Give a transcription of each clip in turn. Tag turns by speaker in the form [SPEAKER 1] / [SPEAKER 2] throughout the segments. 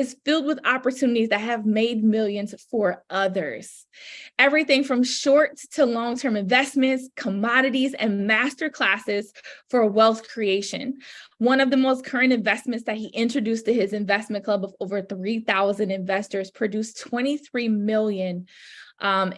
[SPEAKER 1] is filled with opportunities that have made millions for others. Everything from short to long-term investments, commodities, and master classes for wealth creation. One of the most current investments that he introduced to his investment club of over 3,000 investors produced $23 million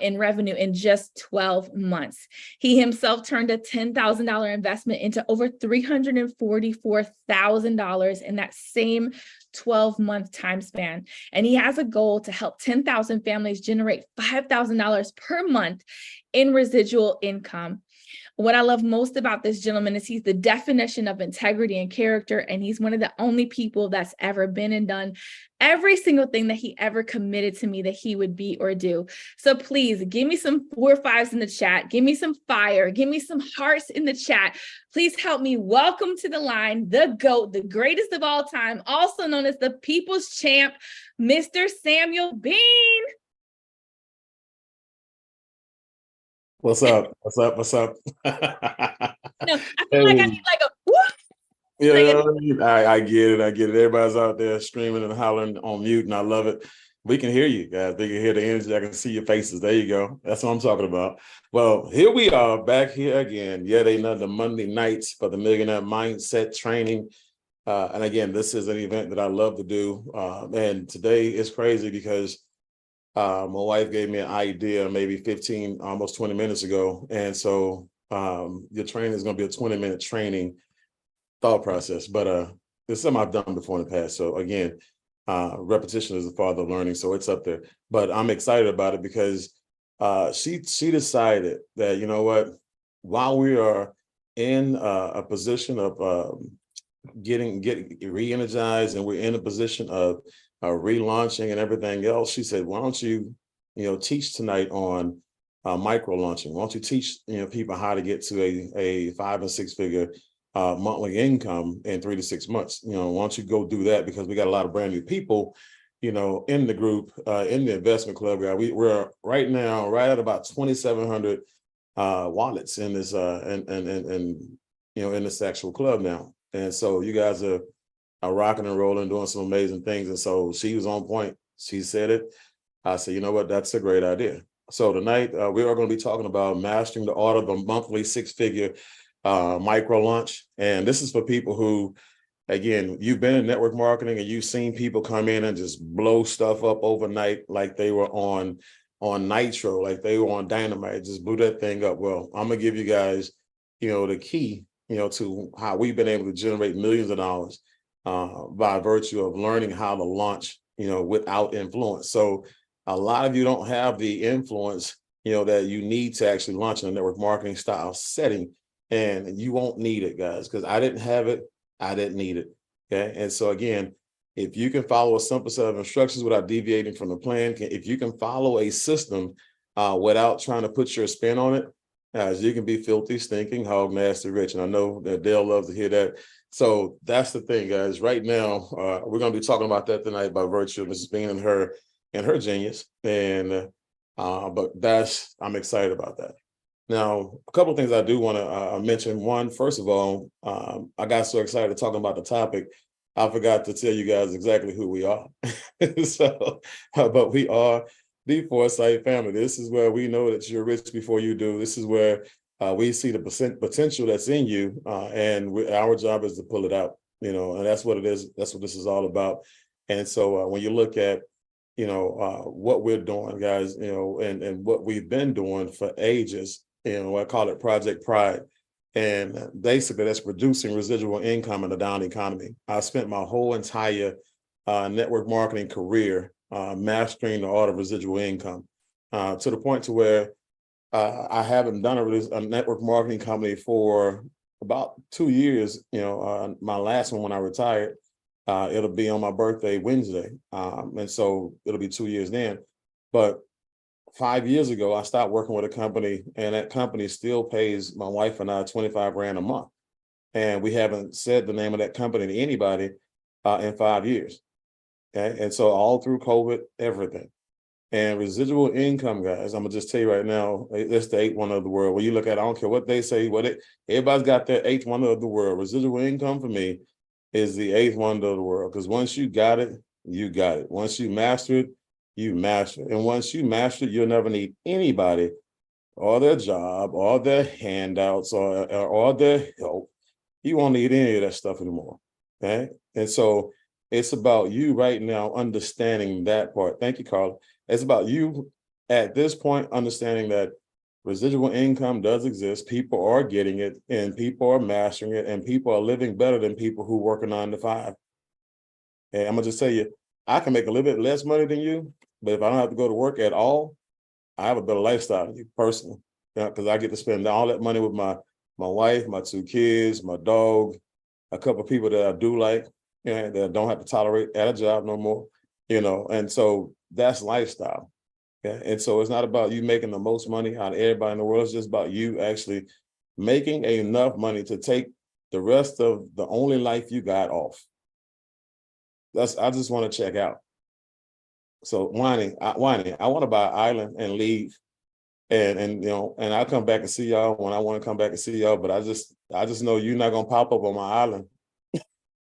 [SPEAKER 1] in revenue in just 12 months. He himself turned a $10,000 investment into over $344,000 in that same 12-month time span. And he has a goal to help 10,000 families generate $5,000 per month in residual income. What I love most about this gentleman is he's the definition of integrity and character, and he's one of the only people that's ever been and done every single thing that he ever committed to me that he would be or do. So please give me some 4 or 5s in the chat. Give me some fire. Give me some hearts in the chat. Please help me welcome to the line, the GOAT, the greatest of all time, also known as the People's Champ, Mr. Samuel Bean.
[SPEAKER 2] What's up? What's up? What's up?
[SPEAKER 1] No, I feel like I need like a whoop.
[SPEAKER 2] Yeah, I get it. I get it. Everybody's out there screaming and hollering on mute, and I love it. We can hear you guys. We can hear the energy. I can see your faces. There you go. That's what I'm talking about. Well, here we are back here again. Yet another Monday nights for the Millionaire Mindset Training. And again, this is an event that I love to do. And today is crazy because my wife gave me an idea maybe 15, almost 20 minutes ago. And so your training is going to be a 20-minute training thought process. But it's something I've done before in the past. So again, repetition is the father of learning. So it's up there. But I'm excited about it because she decided that, you know what, while we are in a position of getting re-energized and we're in a position of relaunching and everything else, she said, why don't you, teach tonight on micro launching? Why don't you teach, people how to get to a 5 and 6 figure monthly income in 3 to 6 months? Why don't you go do that? Because we got a lot of brand new people, in the group, in the investment club. We're right now right at about 2,700 wallets in this in this actual club now. And so you guys are rocking and rolling, doing some amazing things. And so she was on point. She said it. I said, you know what? That's a great idea. So tonight we are going to be talking about mastering the art of a monthly 6-figure micro launch. And this is for people who, again, you've been in network marketing and you've seen people come in and just blow stuff up overnight like they were on nitro, like they were on dynamite, just blew that thing up. Well, I'm going to give you guys, the key, to how we've been able to generate millions of dollars by virtue of learning how to launch, without influence. So a lot of you don't have the influence, that you need to actually launch in a network marketing style setting. And you won't need it, guys, because I didn't have it. I didn't need it. Okay. And so again, if you can follow a simple set of instructions without deviating from the plan, if you can follow a system without trying to put your spin on it, guys, you can be filthy, stinking, hog, nasty, rich. And I know that Dale loves to hear that. So that's the thing, guys. Right now, we're going to be talking about that tonight by virtue of Mrs. Bean and her genius. And but I'm excited about that. Now, a couple of things I do want to mention. One, first of all, I got so excited talking about the topic, I forgot to tell you guys exactly who we are. But we are the Foresight Family. This is where we know that you're rich before you do. This is where we see the potential that's in you, and our job is to pull it out. And that's what it is. That's what this is all about. And so when you look at what we're doing, guys, and what we've been doing for ages. I call it Project Pride. And basically that's producing residual income in a down economy. I spent my whole entire network marketing career mastering the art of residual income to the point to where I haven't done a network marketing company for about 2 years. My last one when I retired, it'll be on my birthday Wednesday. And so it'll be 2 years then. But 5 years ago, I stopped working with a company, and that company still pays my wife and I $25,000 a month. And we haven't said the name of that company to anybody in 5 years. Okay. And so all through COVID, everything. And residual income, guys, I'm gonna just tell you right now, it's the 8th wonder of the world. When you look at it, I don't care what they say, everybody's got their 8th wonder of the world. Residual income for me is the 8th wonder of the world. Because once you got it, you got it. Once you master it, you master it. And once you master it, you'll never need anybody or their job or their handouts or their help. You won't need any of that stuff anymore. Okay. And so it's about you right now understanding that part. Thank you, Carla. It's about you at this point understanding that residual income does exist. People are getting it and people are mastering it and people are living better than people who work a 9 to 5. And I'm gonna just tell you, I can make a little bit less money than you, but if I don't have to go to work at all, I have a better lifestyle than you personally. Because I get to spend all that money with my wife, my 2 kids, my dog, a couple of people that I do like, that I don't have to tolerate at a job no more, and so that's lifestyle. Okay. And so it's not about you making the most money out of everybody in the world. It's just about you actually making enough money to take the rest of the only life you got off. I just want to check out. So whining, I want to buy an island and leave. And I'll come back and see y'all when I want to come back and see y'all. But I just know you're not gonna pop up on my island.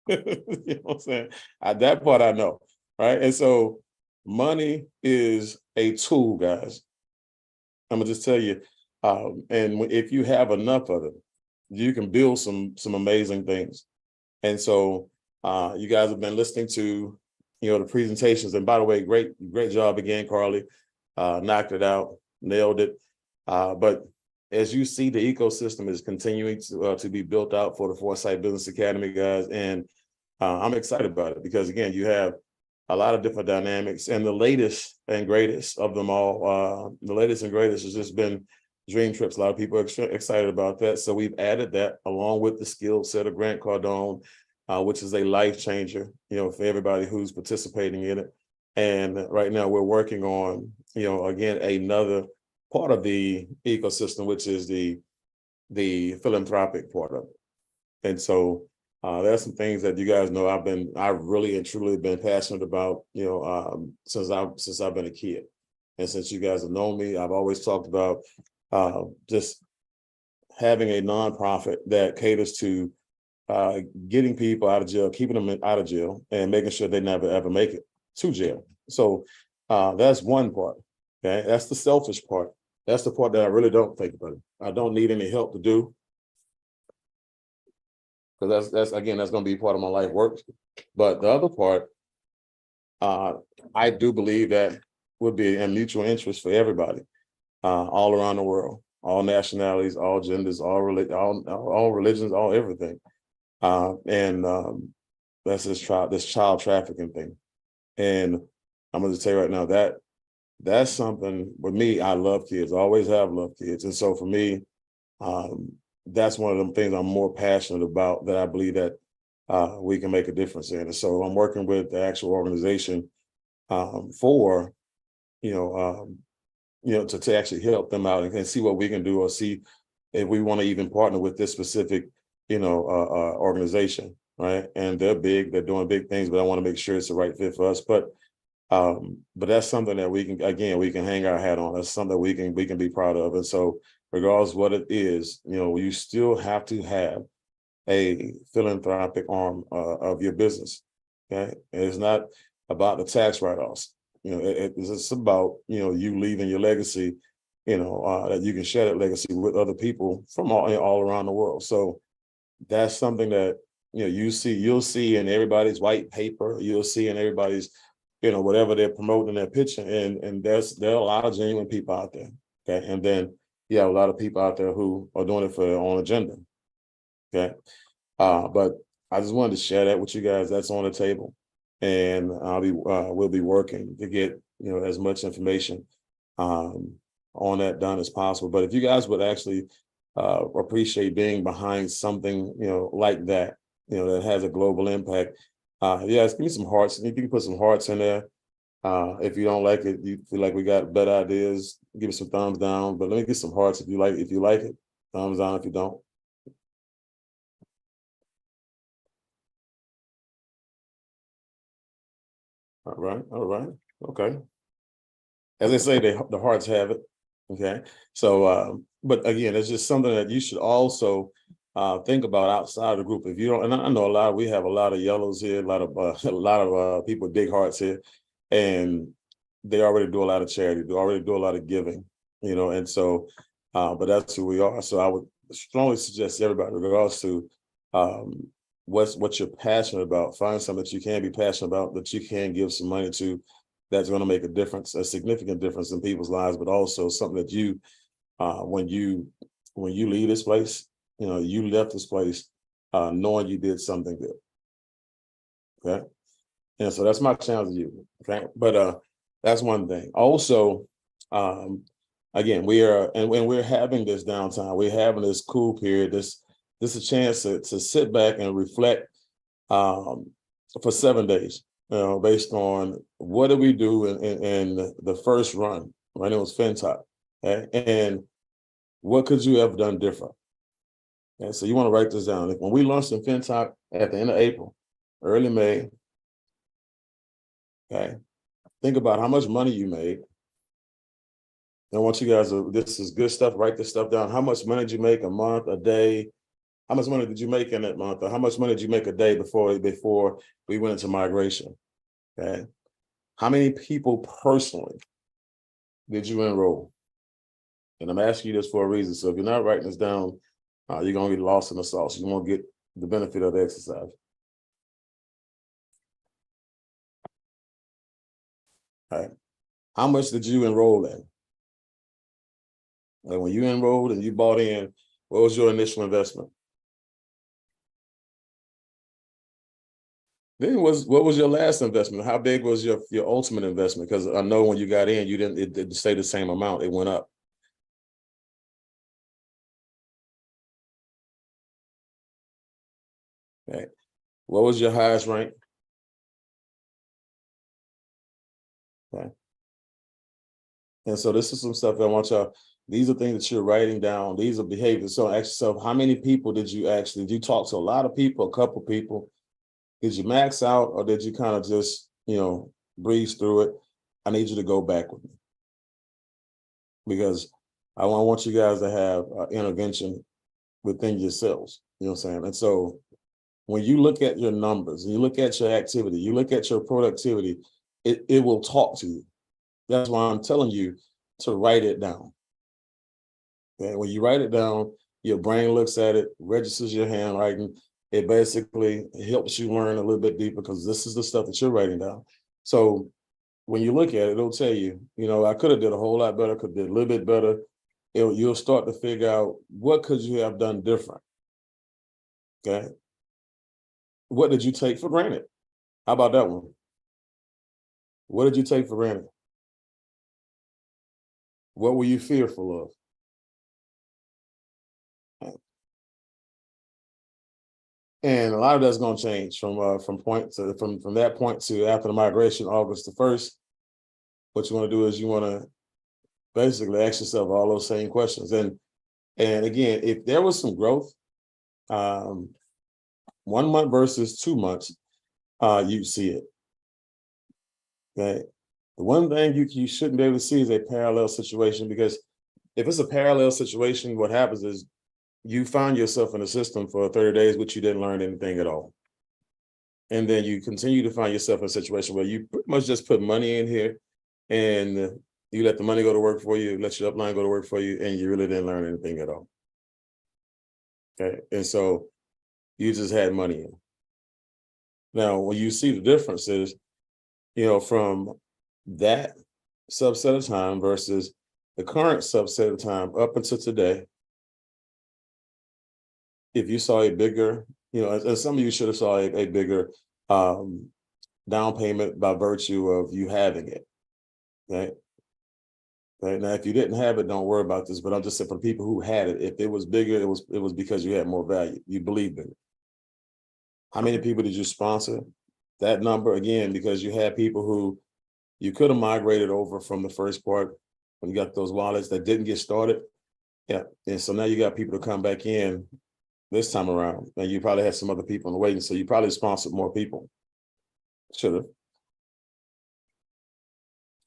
[SPEAKER 2] You know what I'm saying? That part I know, right? And so money is a tool, guys. I'm gonna just tell you, and if you have enough of it, you can build some amazing things. And so you guys have been listening to the presentations. And by the way, great job again, Carly. Knocked it out, nailed it. But as you see, the ecosystem is continuing to be built out for the Foresight Business Academy, guys. And I'm excited about it because, again, you have a lot of different dynamics. And the latest and greatest of them all, the latest and greatest has just been dream trips. A lot of people are excited about that. So we've added that along with the skill set of Grant Cardone, which is a life changer, for everybody who's participating in it. And right now we're working on, again, another part of the ecosystem, which is the philanthropic part of it. And so there's some things that you guys know I've really and truly been passionate about, since I've been a kid. And since you guys have known me, I've always talked about just having a nonprofit that caters to getting people out of jail, keeping them out of jail, and making sure they never ever make it to jail. So that's one part. Okay, that's the selfish part. That's the part that I really don't think about. I don't need any help to do, because that's going to be part of my life work. But the other part, I do believe that would be a mutual interest for everybody, all around the world, all nationalities, all genders, all religions, all everything. And that's this child trafficking thing. And I'm going to tell you right now that that's something with me. I love kids, I always have loved kids. And so for me, that's one of them things I'm more passionate about, that I believe that we can make a difference in. And so I'm working with the actual organization for, to actually help them out and see what we can do, or see if we want to even partner with this specific, organization, right? And they're big, they're doing big things, but I want to make sure it's the right fit for us. But that's something that we can hang our hat on. That's something that we can be proud of. And so regardless of what it is, you still have to have a philanthropic arm of your business. Okay. And it's not about the tax write-offs. It's about, you leaving your legacy, that you can share that legacy with other people from all around the world. So that's something that, you'll see in everybody's white paper, you'll see in everybody's, whatever they're promoting, their pitching. And there are a lot of genuine people out there. Okay. And then you have a lot of people out there who are doing it for their own agenda. Okay. But I just wanted to share that with you guys. That's on the table. And we'll be working to get, as much information on that done as possible. But if you guys would actually appreciate being behind something, like that, that has a global impact, give me some hearts. You can put some hearts in there. If you don't like it, you feel like we got better ideas, give me some thumbs down. But let me get some hearts if you like it. Thumbs down if you don't. All right. Okay. As they say, the hearts have it. Okay. So, but again, it's just something that you should also think about outside the group. If you don't, and I know we have a lot of yellows here, a lot of people with big hearts here, and they already do a lot of charity, they already do a lot of giving, and so, but that's who we are. So I would strongly suggest everybody, regardless to what you're passionate about, find something that you can be passionate about, that you can give some money to, that's going to make a difference, a significant difference in people's lives, but also something that you, when you leave this place, you left this place knowing you did something good. Okay. And so that's my challenge to you. Okay. But that's one thing. Also, again, we're having this downtime. We're having this cool period. This is a chance to sit back and reflect for 7 days, based on what did we do in the first run, right? It was FinTok. Okay? And what could you have done different? And so you want to write this down. When we launched in FinTok at the end of April, early May, okay, think about how much money you made. I want you guys to, this is good stuff, write this stuff down. How much money did you make a month, a day? How much money did you make in that month? Or how much money did you make a day before we went into migration? Okay. How many people personally did you enroll? And I'm asking you this for a reason. So if you're not writing this down, you're going to get lost in the sauce. You won't get the benefit of the exercise. All right. How much did you enroll in? And when you enrolled and you bought in, what was your initial investment? Then what was your last investment? How big was your ultimate investment? Because I know when you got in, it didn't stay the same amount. It went up. Okay. What was your highest rank? Okay. And so this is some stuff that I want y'all, these are things that you're writing down. These are behaviors. So ask yourself, how many people did you talk to a lot of people, a couple people? Did you max out, or did you kind of just, breeze through it? I need you to go back with me, because I want you guys to have intervention within yourselves. You know what I'm saying? And so when you look at your numbers, and you look at your activity, you look at your productivity, it will talk to you. That's why I'm telling you to write it down. Okay? When you write it down, your brain looks at it, registers your handwriting. It basically helps you learn a little bit deeper, because this is the stuff that you're writing down. So when you look at it, it'll tell you, I could have did a whole lot better, could have did a little bit better. You'll start to figure out, what could you have done different? Okay. What did you take for granted? How about that one? What did you take for granted? What were you fearful of? And a lot of that's going to change from that point to after the migration, August the 1st. What you want to do is you want to basically ask yourself all those same questions. And again, if there was some growth, 1 month versus 2 months, you see it. Okay. The one thing you shouldn't be able to see is a parallel situation, because if it's a parallel situation, what happens is you find yourself in a system for 30 days, which you didn't learn anything at all. And then you continue to find yourself in a situation where you pretty much just put money in here, and you let the money go to work for you, let your upline go to work for you, and you really didn't learn anything at all. Okay. And so you just had money in. Now, when you see the differences, from that subset of time versus the current subset of time up until today, if you saw a bigger, and some of you should have saw a bigger down payment by virtue of you having it. Okay. Right. Now, if you didn't have it, don't worry about this. But I'm just saying, for people who had it, if it was bigger, it was because you had more value. You believed in it. How many people did you sponsor? That number, again, because you had people who you could have migrated over from the first part when you got those wallets that didn't get started. Yeah. And so now you got people to come back in this time around. And you probably had some other people in the waiting. So you probably sponsored more people. Should have.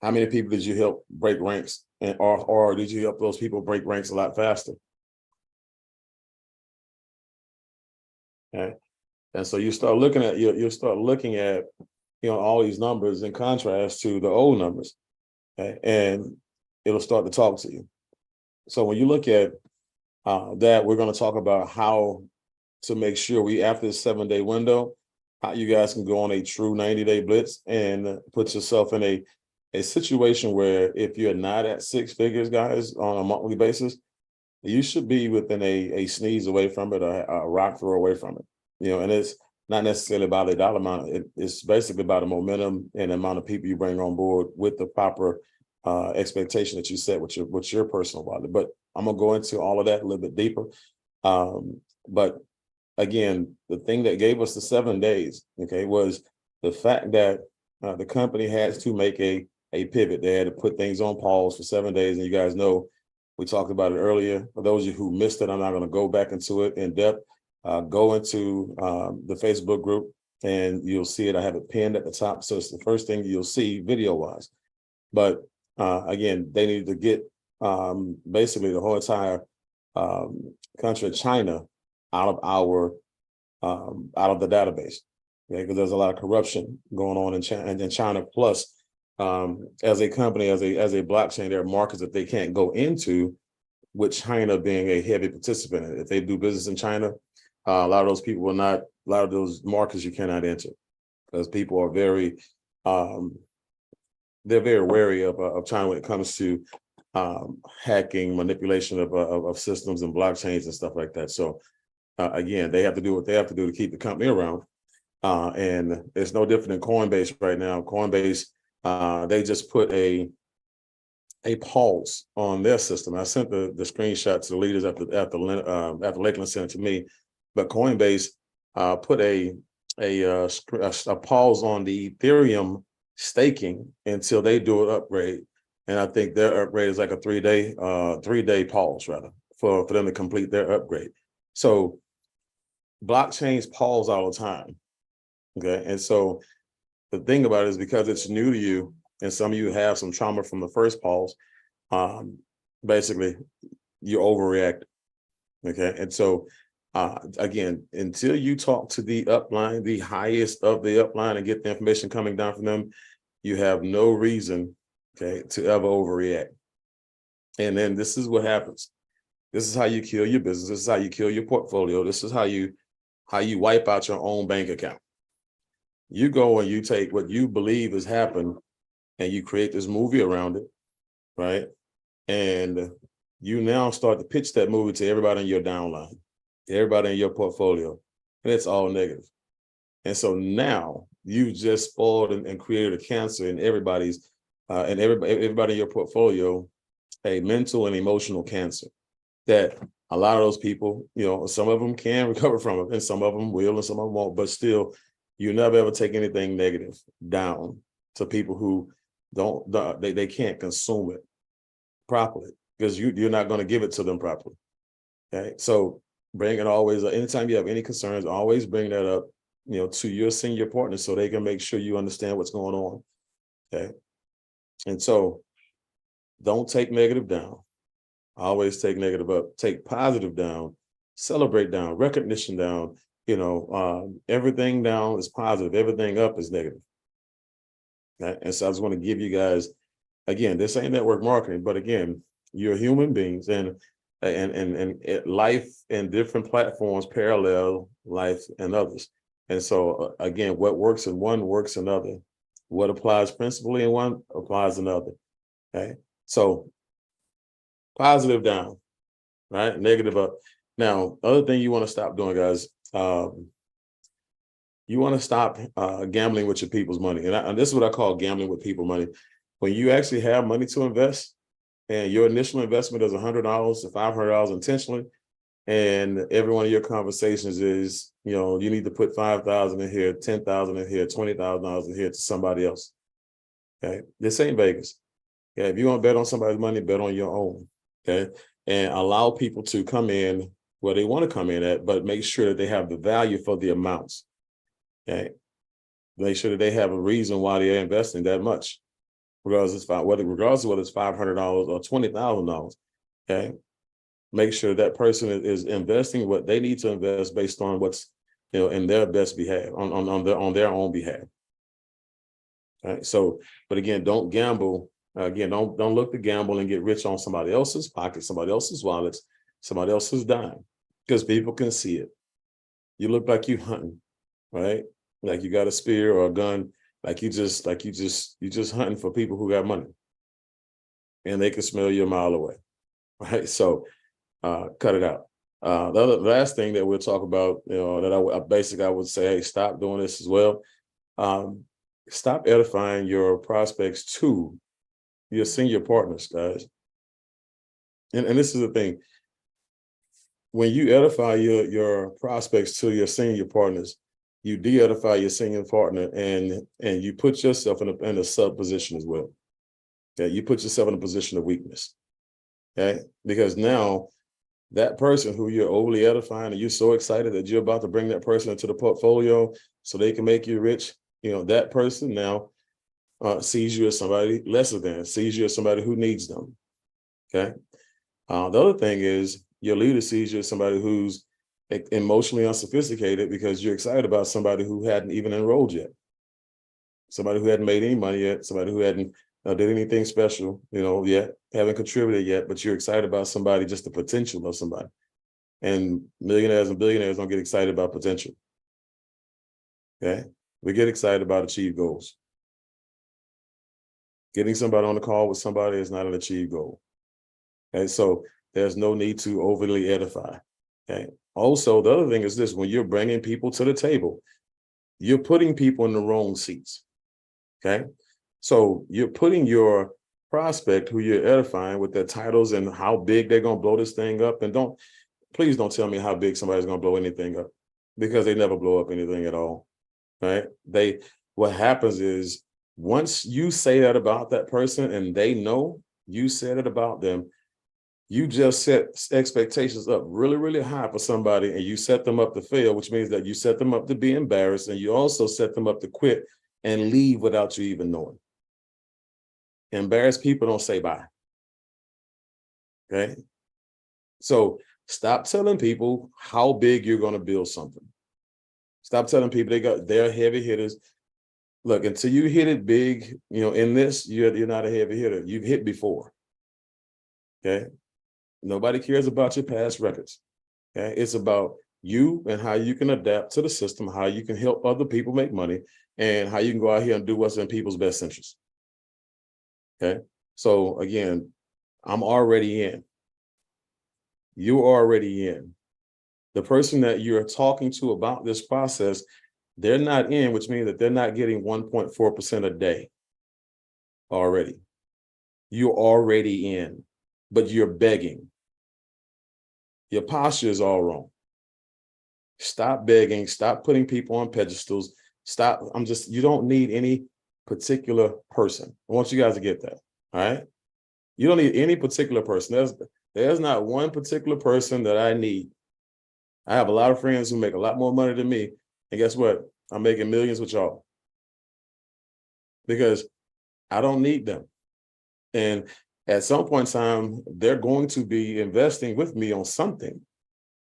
[SPEAKER 2] How many people did you help break ranks? Or did you help those people break ranks a lot faster? Okay. And so you start looking at you'll start looking at all these numbers in contrast to the old numbers, okay? And it'll start to talk to you. So when you look at that, we're going to talk about how to make sure after this 7-day window, how you guys can go on a true 90-day blitz and put yourself in a situation where if you're not at 6 figures, guys, on a monthly basis, you should be within a sneeze away from it, a rock throw away from it. And it's not necessarily about the dollar amount. It's basically about the momentum and the amount of people you bring on board with the proper expectation that you set with your personal wallet. But I'm gonna go into all of that a little bit deeper. But again, the thing that gave us the 7 days, okay, was the fact that the company has to make a pivot. They had to put things on pause for 7 days, and you guys know we talked about it earlier. For those of you who missed it, I'm not going to go back into it in depth. Go into the Facebook group and you'll see it. I have it pinned at the top. So it's the first thing you'll see video wise. But again, they need to get basically the whole entire country of China out of the database. Okay? Because there's a lot of corruption going on in China. Plus, as a company, as a blockchain, there are markets that they can't go into, with China being a heavy participant in it. If they do business in China, a lot of those people will not, a lot of those markets you cannot enter, because people are very, they're very wary of China when it comes to hacking, manipulation of systems and blockchains and stuff like that. So again, they have to do what they have to do to keep the company around. And it's no different than Coinbase right now. Coinbase, they just put a pause on their system. I sent the screenshot to the leaders after Lakeland sent it to me. But Coinbase put a pause on the Ethereum staking until they do an upgrade. And I think their upgrade is like a 3-day pause rather for them to complete their upgrade. So blockchains pause all the time. Okay. And so the thing about it is, because it's new to you and some of you have some trauma from the first pause, basically you overreact. Okay. And so again, until you talk to the upline, the highest of the upline, and get the information coming down from them, you have no reason, okay, to ever overreact. And then this is what happens. This is how you kill your business. This is how you kill your portfolio. This is how you wipe out your own bank account. You go and you take what you believe has happened and you create this movie around it, right? And you now start to pitch that movie to everybody in your downline, everybody in your portfolio, and it's all negative. And so now you just spoiled and created a cancer in everybody's and everybody in your portfolio, a mental and emotional cancer that a lot of those people, some of them can recover from it, and some of them will, and some of them won't. But still, you never ever take anything negative down to people who they can't consume it properly, because you're not going to give it to them properly. Okay, so bring it always. Anytime you have any concerns, always bring that up, to your senior partner, so they can make sure you understand what's going on. Okay, and so don't take negative down. Always take negative up. Take positive down. Celebrate down. Recognition down. Everything down is positive. Everything up is negative. Okay? And so I just want to give you guys, again, this ain't network marketing, but again, you're human beings, and life and different platforms parallel life and others. And so again, what works in one works in another. What applies principally in one applies in another. Okay, so positive down, right? Negative up. Now, other thing you want to stop doing, guys, you want to stop gambling with your people's money. And this is what I call gambling with people money. When you actually have money to invest, and your initial investment is $100 to $500 intentionally, and every one of your conversations is, you need to put $5,000 in here, $10,000 in here, $20,000 in here to somebody else. Okay, this ain't Vegas. Okay, if you want to bet on somebody's money, bet on your own. Okay, and allow people to come in where they want to come in at, but make sure that they have the value for the amounts. Okay, make sure that they have a reason why they're investing that much, regardless of whether it's $500 or $20,000. Okay, make sure that person is investing what they need to invest based on what's in their best behalf, on their own behalf. All right. So, but again, don't gamble. Again, don't look to gamble and get rich on somebody else's pocket, somebody else's wallets, somebody else's dime, because people can see it. You look like you hunting, right? Like you got a spear or a gun, like you just hunting for people who got money, and they can smell you a mile away, right? So, cut it out. The last thing that we'll talk about, that I would say, hey, stop doing this as well. Stop edifying your prospects to your senior partners, guys. And this is the thing. When you edify your prospects to your senior partners, you de-edify your senior partner, and you put yourself in a sub position as well. Okay, you put yourself in a position of weakness. Okay, because now that person who you're overly edifying, and you're so excited that you're about to bring that person into the portfolio so they can make you rich, that person now sees you as somebody lesser than, sees you as somebody who needs them. Okay. The other thing is your leader sees you as somebody who's emotionally unsophisticated because you're excited about somebody who hadn't even enrolled yet, somebody who hadn't made any money yet, somebody who hadn't did anything special, yet, haven't contributed yet, but you're excited about somebody, just the potential of somebody. And millionaires and billionaires don't get excited about potential. Okay. We get excited about achieved goals. Getting somebody on the call with somebody is not an achieved goal. And so there's no need to overly edify. Okay. Also, the other thing is this: when you're bringing people to the table, you're putting people in the wrong seats. Okay. So you're putting your prospect who you're edifying with their titles and how big they're going to blow this thing up. And please don't tell me how big somebody's going to blow anything up, because they never blow up anything at all. Right. What happens is, once you say that about that person and they know you said it about them, you just set expectations up really, really high for somebody, and you set them up to fail, which means that you set them up to be embarrassed, and you also set them up to quit and leave without you even knowing. Embarrassed people don't say bye. Okay. So stop telling people how big you're going to build something. Stop telling people they're heavy hitters. Look, until you hit it big, in this, you're not a heavy hitter. You've hit before. Okay. Nobody cares about your past records. Okay. It's about you and how you can adapt to the system, how you can help other people make money, and how you can go out here and do what's in people's best interest. Okay. So again, I'm already in. You're already in. The person that you're talking to about this process, they're not in, which means that they're not getting 1.4% a day already. You're already in, but you're begging. Your posture is all wrong. Stop begging. Stop putting people on pedestals. Stop. You don't need any particular person. I want you guys to get that. All right. You don't need any particular person. There's not one particular person that I need. I have a lot of friends who make a lot more money than me. And guess what? I'm making millions with y'all, because I don't need them. And at some point in time, they're going to be investing with me on something,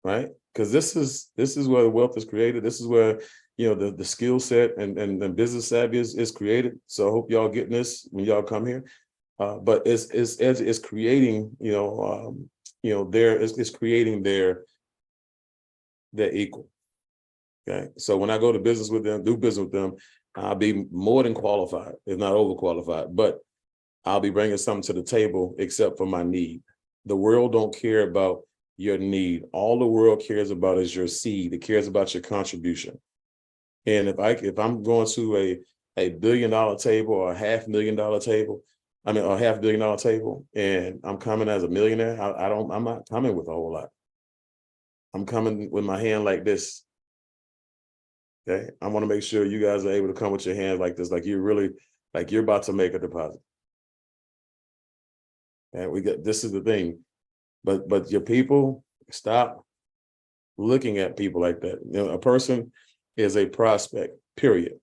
[SPEAKER 2] right? Because this is where the wealth is created. This is where, the skill set and business savvy is created. So I hope y'all getting this when y'all come here. But it's creating, it's creating their equal. Okay. So when I go to business with them, do business with them, I'll be more than qualified, if not overqualified, but I'll be bringing something to the table except for my need. The world don't care about your need. All the world cares about is your seed. It cares about your contribution. And if I'm going to a $1 billion table or a $500,000 table, or $500 million table, and I'm coming as a millionaire, I'm not coming with a whole lot. I'm coming with my hand like this. Okay. I want to make sure you guys are able to come with your hand like this, like you're about to make a deposit. And this is the thing, but your people, stop looking at people like that. A person is a prospect, period.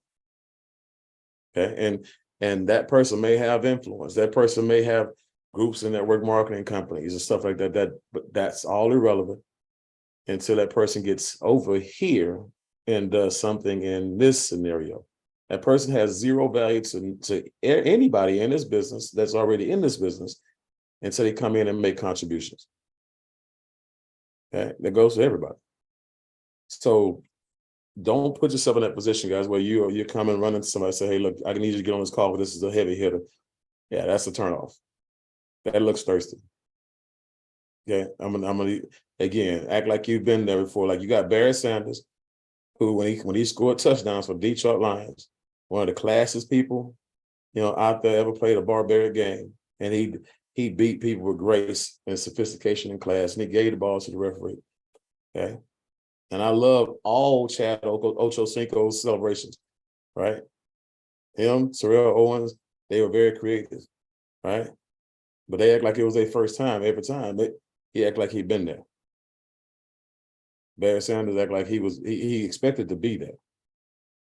[SPEAKER 2] Okay. And that person may have influence. That person may have groups and network marketing companies and stuff like that. But that's all irrelevant until that person gets over here and does something in this scenario. That person has zero value to anybody in this business that's already in this business until they come in and make contributions. Okay, that goes to everybody. So don't put yourself in that position, guys, where you're coming running to somebody and say, hey, look, I need you to get on this call, but this is a heavy hitter. Yeah, that's a turnoff. That looks thirsty. Okay, I'm gonna again act like you've been there before. Like you got Barett Sanders, who when he scored touchdowns for Detroit Lions, one of the classiest people, out there ever played a barbaric game, and he beat people with grace and sophistication in class, and he gave the ball to the referee. Okay, and I love all Chad Ochocinco's celebrations, right? Him, Terrell Owens, they were very creative, right? But they act like it was their first time every time. He act like he'd been there. Barry Sanders act like he expected to be there.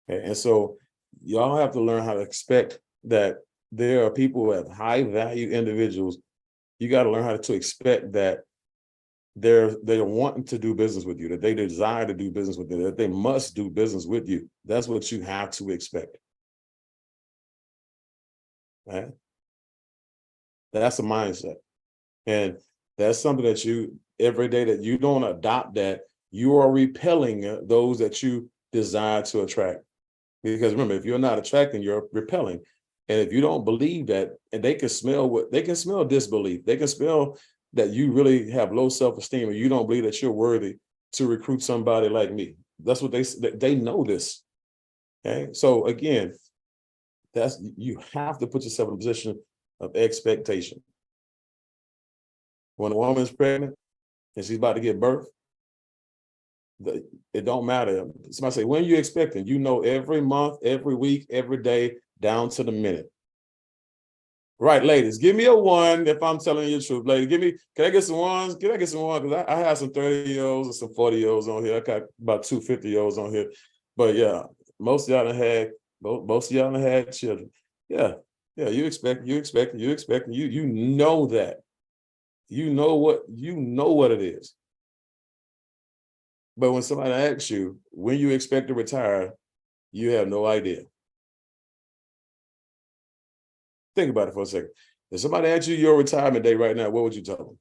[SPEAKER 2] Okay? And so y'all have to learn how to expect that there are people who have high value individuals. You got to learn how to expect that they're wanting to do business with you, that they desire to do business with you, that they must do business with you. That's what you have to expect. Right? That's a mindset. And that's something that you, every day that you don't adopt that, you are repelling those that you desire to attract. Because remember, if you're not attracting, you're repelling. And if you don't believe that, and they can smell disbelief. They can smell that you really have low self-esteem, and you don't believe that you're worthy to recruit somebody like me. That's what they know this. Okay. So again, you have to put yourself in a position of expectation. When a woman's pregnant and she's about to give birth, it don't matter. Somebody say, when are you expecting? Every month, every week, every day, down to the minute. Right, ladies, give me a one if I'm telling you the truth. Ladies, can I get some ones? Can I get some ones? Because I have some 30-year-olds and some 40-year-olds on here. I got about 2 50-year-olds on here. But yeah, most of y'all done had children. Yeah, you expect, you know that. You know what it is. But when somebody asks you when you expect to retire, you have no idea. Think about it for a second. If somebody asks you your retirement date right now, what would you tell them?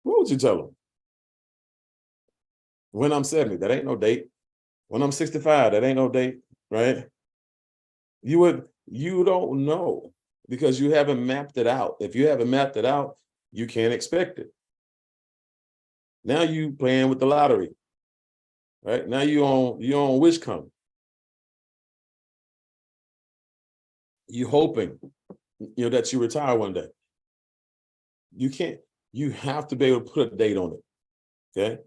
[SPEAKER 2] What would you tell them? When I'm 70, that ain't no date. When I'm 65, that ain't no date, right? You don't know because you haven't mapped it out. If you haven't mapped it out, you can't expect it. Now you playing with the lottery, right? Now you on wish come. You hoping, that you retire one day. You have to be able to put a date on it. Okay.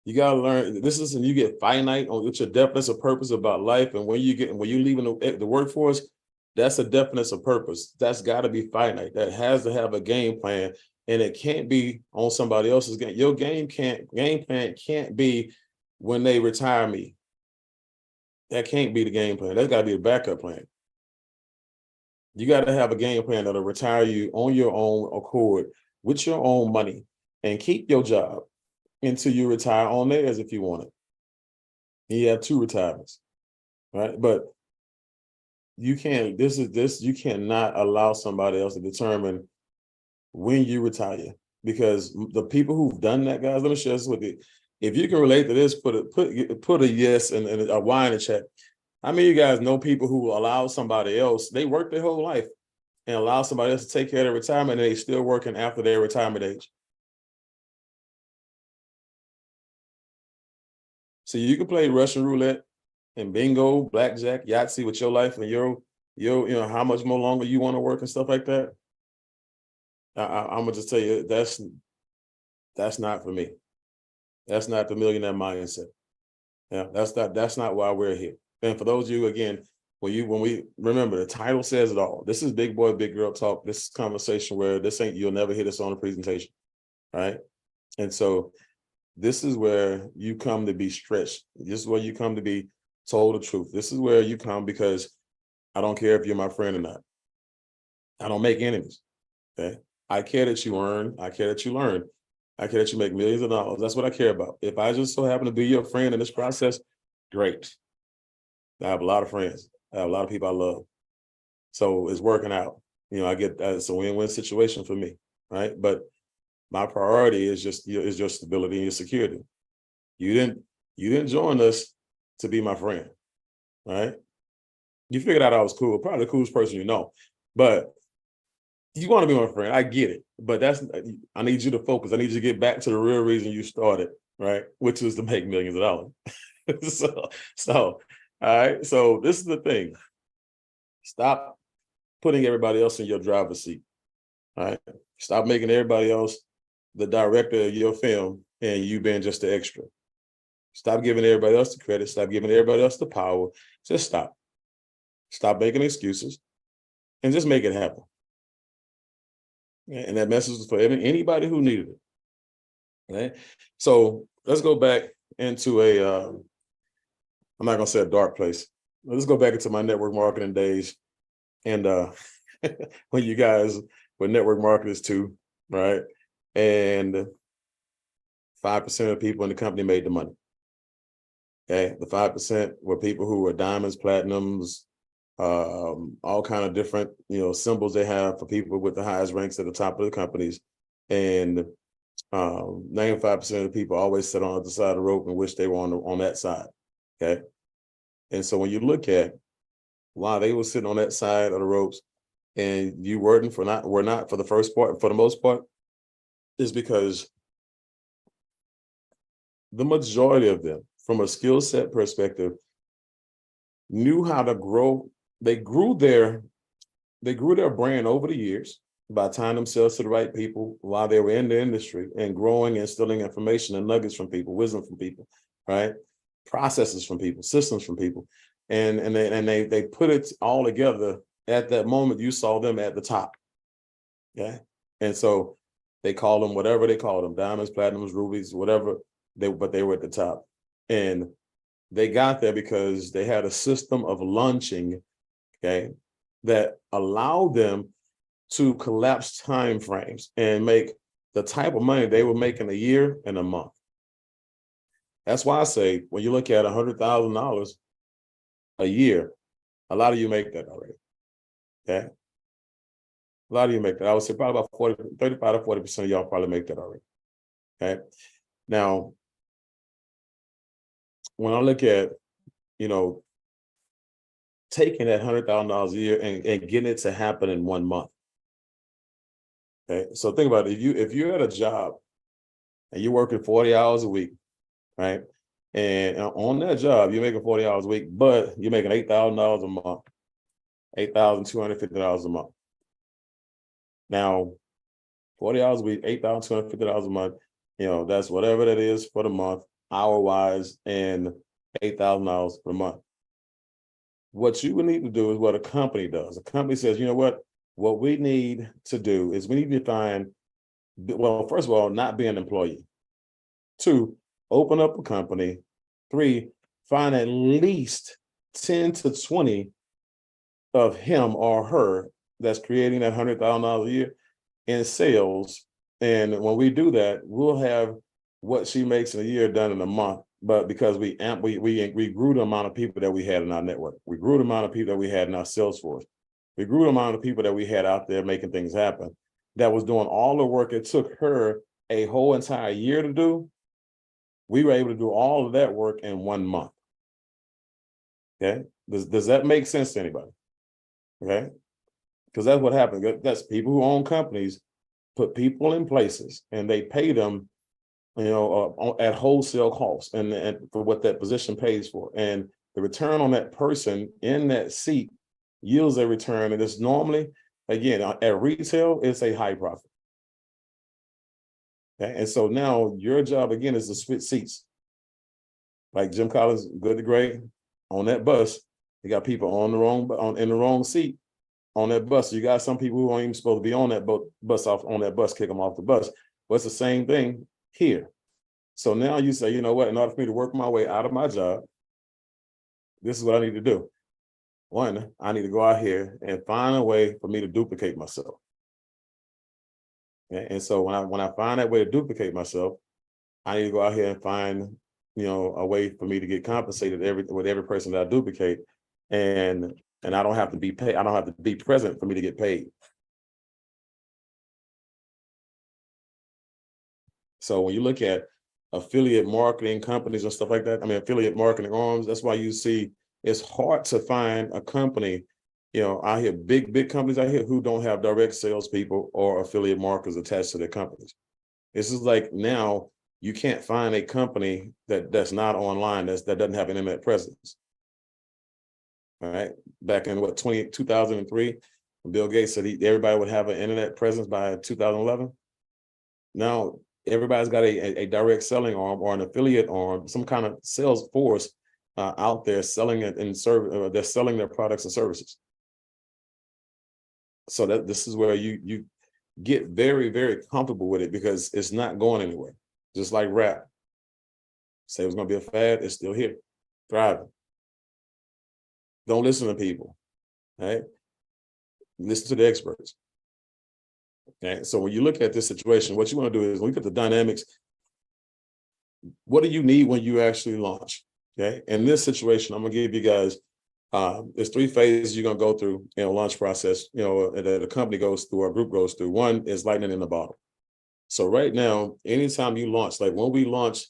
[SPEAKER 2] You gotta learn this and you get finite on what's your definition of purpose about life. And when you leaving the workforce, that's a definition of purpose. That's gotta be finite. That has to have a game plan. And it can't be on somebody else's game. Your game plan can't be when they retire me. That can't be the game plan. That's gotta be a backup plan. You got to have a game plan that'll retire you on your own accord with your own money and keep your job until you retire on theirs if you want it. You have 2 retirements, right? But you can't, you cannot allow somebody else to determine when you retire, because the people who've done that, guys, let me share this with you. If you can relate to this, put a yes and a Y in the chat. How many of you guys know people who allow somebody else, they work their whole life and allow somebody else to take care of their retirement and they still working after their retirement age? So you can play Russian roulette and bingo, blackjack, Yahtzee with your life and your how much more longer you want to work and stuff like that. I'm gonna just tell you, that's not for me. That's not the millionaire mindset. Yeah, that's not why we're here. And for those of you, again, when we remember, the title says it all. This is big boy, big girl talk. This conversation where you'll never hear this on a presentation, right? And so this is where you come to be stretched. This is where you come to be told the truth. This is where you come because I don't care if you're my friend or not. I don't make enemies. Okay. I care that you earn. I care that you learn. I care that you make millions of dollars. That's what I care about. If I just so happen to be your friend in this process, great. I have a lot of friends. I have a lot of people I love. So it's working out. You know, I get it's a win-win situation for me, right? But my priority is just your stability and your security. You didn't join us to be my friend, right? You figured out I was cool, probably the coolest person you know, but you want to be my friend. I get it, but I need you to focus. I need you to get back to the real reason you started, right? Which was to make millions of dollars. So, all right. So this is the thing. Stop putting everybody else in your driver's seat. All right. Stop making everybody else the director of your film and you being just the extra. Stop giving everybody else the credit. Stop giving everybody else the power. Just stop. Stop making excuses and just make it happen. And that message is for anybody who needed it. Okay. So let's go back into I'm not going to say a dark place. Let's go back into my network marketing days. And when you guys were network marketers too, right? And 5% of people in the company made the money. Okay. The 5% were people who were diamonds, platinums, all kind of different, symbols they have for people with the highest ranks at the top of the companies. And 95% of the people always sit on the other side of the rope and wish they were on that side. Okay. And so when you look at why they were sitting on that side of the ropes and you were not for the first part, for the most part, is because the majority of them, from a skill set perspective, knew how to grow. They grew their brand over the years by tying themselves to the right people while they were in the industry and growing and stealing information and nuggets from people, wisdom from people, right? Processes from people, systems from people. And they put it all together at that moment you saw them at the top. Yeah. And so they call them whatever they call them, diamonds, platinums, rubies, whatever, but they were at the top. And they got there because they had a system of launching, okay, that allowed them to collapse time frames and make the type of money they were making a year and a month. That's why I say, when you look at $100,000 a year, a lot of you make that already. Okay. A lot of you make that. I would say probably about 35 to 40% of y'all probably make that already. Okay. Now, when I look at, taking that $100,000 a year and getting it to happen in 1 month. Okay. So think about it. If you're at a job and you're working 40 hours a week, right? And on that job, you're making 40 hours a week, but you're making $8,000 a month, $8,250 a month. Now, 40 hours a week, $8,250 a month, that's whatever that is for the month, hour-wise, and $8,000 per month. What you would need to do is what a company does. A company says, you know what we need to do is we need to find, well, first of all, not be an employee. 2, open up a company. 3, find at least 10 to 20 of him or her that's creating that $100,000 a year in sales. And when we do that, we'll have what she makes in a year done in a month. But because we grew the amount of people that we had in our network, we grew the amount of people that we had in our sales force, we grew the amount of people that we had out there making things happen, that was doing all the work it took her a whole entire year to do. We were able to do all of that work in 1 month. Okay. Does that make sense to anybody? Okay. Because that's what happens. That's people who own companies put people in places and they pay them, at wholesale costs and for what that position pays for. And the return on that person in that seat yields a return. And it's normally, again, at retail, it's a high profit. Okay? And so now your job, again, is to switch seats. Like Jim Collins, Good to Great, on that bus, you got people in the wrong seat on that bus. You got some people who aren't even supposed to be on that bus, kick them off the bus. But it's the same thing here. So now you say, you know what, in order for me to work my way out of my job, this is what I need to do. 1, I need to go out here and find a way for me to duplicate myself. Okay? And so when I find that way to duplicate myself, I need to go out here and find, a way for me to get compensated with every person that I duplicate. And I don't have to be paid. I don't have to be present for me to get paid. So when you look at affiliate marketing companies and stuff like that, affiliate marketing arms, that's why you see it's hard to find a company, out here, big companies out here who don't have direct salespeople or affiliate marketers attached to their companies. This is like now you can't find a company that's not online, that doesn't have an internet presence. All right. Back in 2003, Bill Gates said everybody would have an internet presence by 2011. Now everybody's got a direct selling arm or an affiliate arm, some kind of sales force out there selling it and they're selling their products and services. So this is where you get very, very comfortable with it because it's not going anywhere. Just like rap. Say it was going to be a fad, it's still here, thriving. Don't listen to people, right? Listen to the experts. Okay, so when you look at this situation, what you want to do is look at the dynamics. What do you need when you actually launch? Okay, in this situation, I'm gonna give you guys. There's 3 phases you're gonna go through in a launch process. That a company goes through or a group goes through. One is lightning in the bottle. So right now, anytime you launch, like when we launch,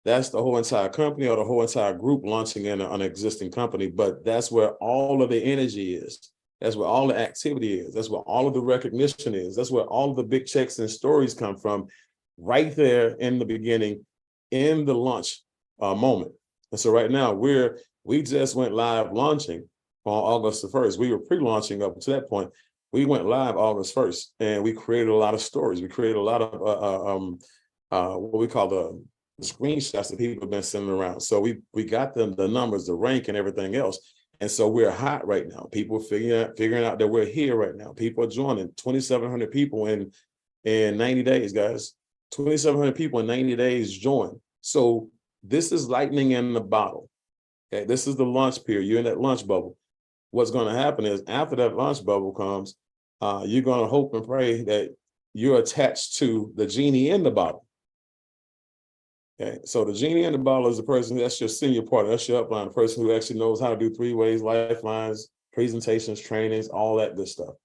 [SPEAKER 2] that's the whole entire company or the whole entire group launching in an existing company. But that's where all of the energy is. That's where all the activity is. That's where all of the recognition is. That's where all of the big checks and stories come from, right there in the beginning, in the launch moment. And so right now we just went live launching on August the 1st. We were pre-launching up to that point. We went live August 1st, and we created a lot of stories. We created a lot of what we call the screenshots that people have been sending around. So we got them the numbers, the rank, and everything else. And so we're hot right now. People figuring out that we're here right now. People are joining. 2,700 people in 90 days, guys. 2,700 people in 90 days join. So this is lightning in the bottle. Okay, this is the launch period. You're in that launch bubble. What's going to happen is after that launch bubble comes, you're going to hope and pray that you're attached to the genie in the bottle. Okay, so the genie in the bottle is the person that's your senior partner, that's your upline, the person who actually knows how to do 3 ways, lifelines, presentations, trainings, all that good stuff.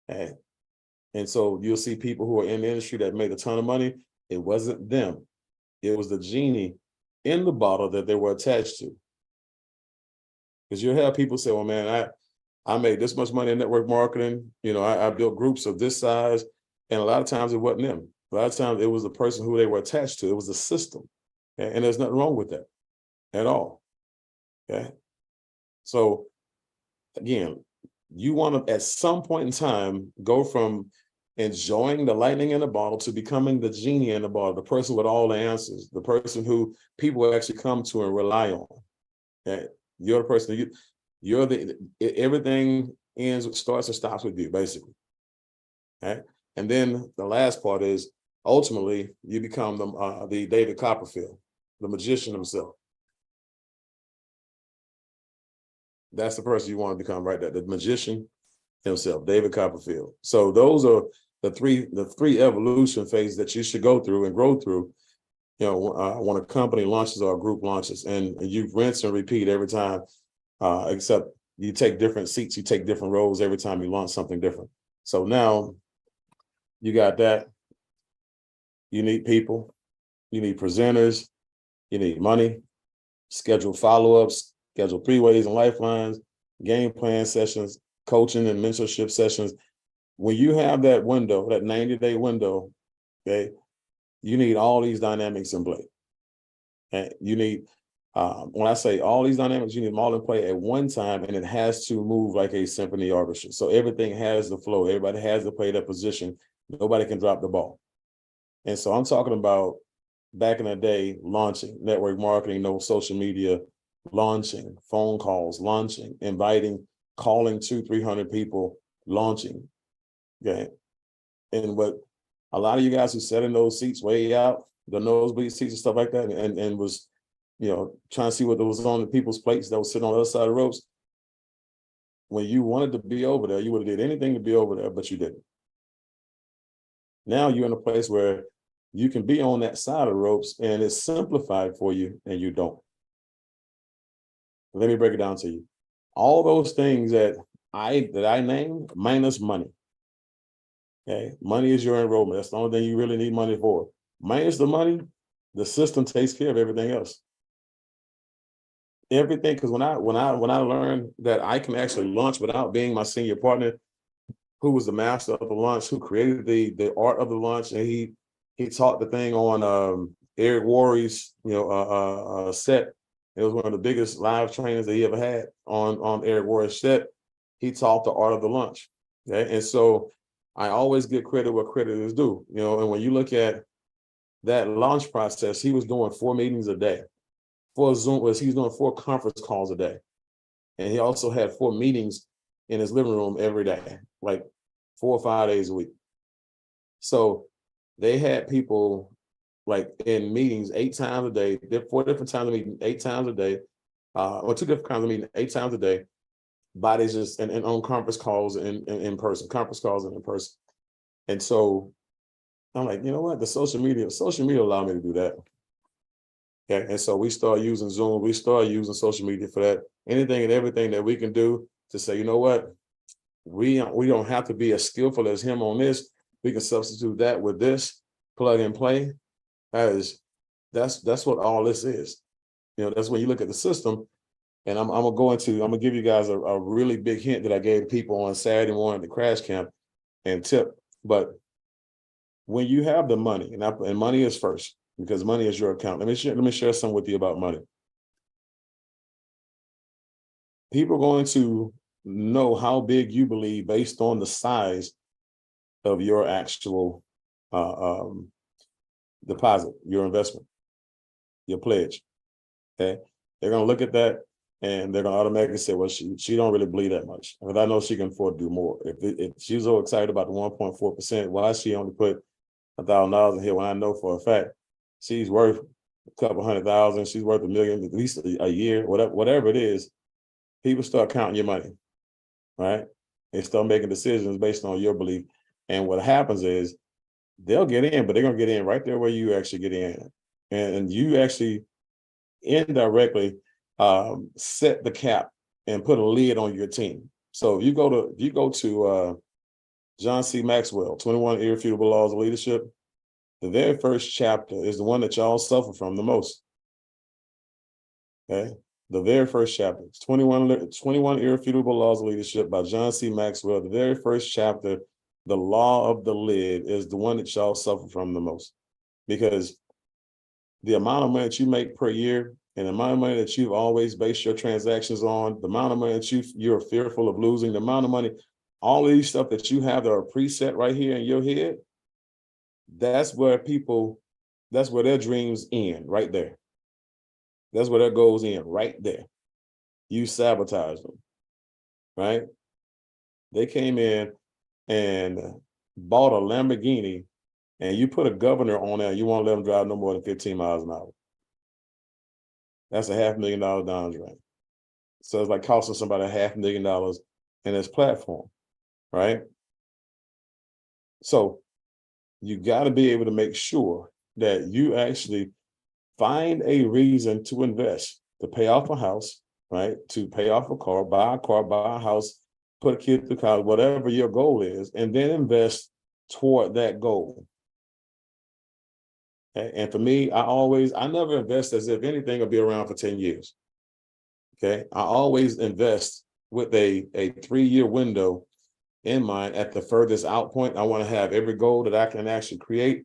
[SPEAKER 2] Okay. And so you'll see people who are in the industry that made a ton of money. It wasn't them. It was the genie in the bottle that they were attached to. Because you'll have people say, well, man, I made this much money in network marketing. I built groups of this size. And a lot of times it wasn't them. A lot of times it was the person who they were attached to. It was the system. Okay? And there's nothing wrong with that at all. Okay. So again, you want to, at some point in time, go from enjoying the lightning in the bottle to becoming the genie in the bottle, the person with all the answers, the person who people actually come to and rely on. Okay? You're the person, everything starts and stops with you, basically. Okay? And then the last part is, ultimately, you become the David Copperfield, the magician himself. That's the person you want to become right there, the magician himself, David Copperfield. So those are the three evolution phases that you should go through and grow through, when a company launches or a group launches, and you rinse and repeat every time, except you take different seats, you take different roles every time you launch something different. So now you got that. You need people, you need presenters, you need money, schedule follow-ups, schedule 3 ways and lifelines, game plan sessions, coaching and mentorship sessions. When you have that window, that 90-day window, okay, you need all these dynamics in play. And you need, when I say all these dynamics, you need them all in play at one time, and it has to move like a symphony orchestra. So everything has the flow. Everybody has to play their position. Nobody can drop the ball. And so I'm talking about back in the day, launching, network marketing, no social media, launching, phone calls, launching, inviting, calling 200-300 people, launching. Okay. And what a lot of you guys who sat in those seats way out, the nosebleed seats and stuff like that, and was, trying to see what was on the people's plates that was sitting on the other side of the ropes. When you wanted to be over there, you would have did anything to be over there, but you didn't. Now you're in a place where you can be on that side of the ropes and it's simplified for you and you don't. Let me break it down to you. All those things that I named minus money. Okay, money is your enrollment. That's the only thing you really need money for. Minus the money, the system takes care of everything else. Everything, because when I learned that I can actually launch without being my senior partner, who was the master of the launch, who created the art of the launch, and he taught the thing on Eric Worre's set. It was one of the biggest live trainings that he ever had on Eric Worre's set. He taught the art of the launch. Okay, and so I always give credit where credit is due. And when you look at that launch process, he was doing 4 meetings a day. 4 Zoom, he was doing 4 conference calls a day. And he also had 4 meetings in his living room every day, like 4 or 5 days a week. So they had people like in meetings 8 times a day, 4 different times a meeting, 8 times a day, or 2 different kinds of meeting, 8 times a day. Bodies just and on conference calls and in person, conference calls and in person. And so I'm like, you know what? The social media allowed me to do that. Okay. And so we start using Zoom, we start using social media for that. Anything and everything that we can do to say, you know what? We don't have to be as skillful as him on this. We can substitute that with this, plug and play. That's what all this is. That's when you look at the system. And I'm gonna give you guys a really big hint that I gave people on Saturday morning at the crash camp and tip. But when you have the money, and money is first, because money is your account. Let me share something with you about money. People are going to know how big you believe based on the size of your actual deposit, your investment, your pledge. Okay, they're gonna look at that and they're gonna automatically say, well, she don't really believe that much, because I know she can afford to do more. If she's so excited about the 1.4%, why she only put $1,000 in here when I know for a fact she's worth a couple $100,000, she's worth $1 million at least a year, whatever it is. People start counting your money, right? They start making decisions based on your belief. And what happens is they'll get in, but they're gonna get in right there where you actually get in, and you actually indirectly set the cap and put a lid on your team. So if you go to John C. Maxwell, 21 Irrefutable Laws of Leadership, the very first chapter is the one that y'all suffer from the most. Okay, the very first chapter, 21 Irrefutable Laws of Leadership by John C. Maxwell. The very first chapter, the law of the lid, is the one that y'all suffer from the most, because the amount of money that you make per year and the amount of money that you've always based your transactions on, the amount of money that you're fearful of losing, the amount of money, all of these stuff that you have that are preset right here in your head, that's where their dreams end, right there. That's where their goals end, right there. You sabotage them, right? They came in and bought a Lamborghini, and you put a governor on there, you won't let them drive no more than 15 miles an hour. That's a $500,000 down drain. So it's like costing somebody $500,000 in this platform, right? So you got to be able to make sure that you actually find a reason to invest, to pay off a house, right? To pay off a car, buy a house, put a kid through college, whatever your goal is, and then invest toward that goal. And for me, I never invest as if anything will be around for 10 years. Okay. I always invest with a 3-year window in mind. At the furthest out point, I want to have every goal that I can actually create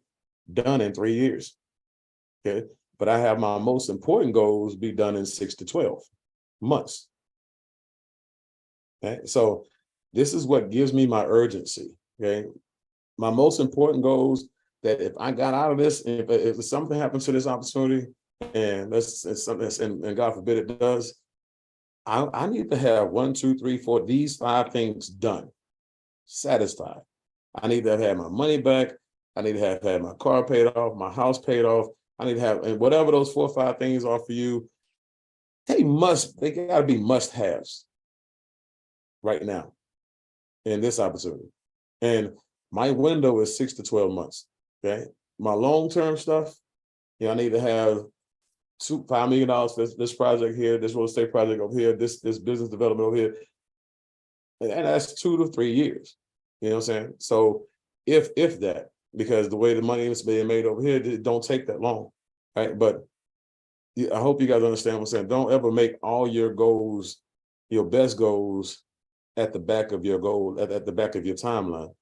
[SPEAKER 2] done in 3 years. Okay. But I have my most important goals be done in 6 to 12 months. Okay. So this is what gives me my urgency. Okay. My most important goals, that if I got out of this, if something happens to this opportunity, and and God forbid it does, I need to have 1, 2, 3, 4, these 5 things done, satisfied. I need to have my money back. I need to have had my car paid off, my house paid off. I need to have, and whatever those 4 or 5 things are for you, they got to be must-haves right now in this opportunity. And My window is 6 to 12 months. Okay. My long-term stuff, I need to have $5 million for this project here, this real estate project over here, this business development over here. And that's 2 to 3 years. You know what I'm saying? So if that, because the way the money is being made over here, it don't take that long. Right. But I hope you guys understand what I'm saying. Don't ever make all your goals, your best goals, at the back of your goal, at the back of your timeline.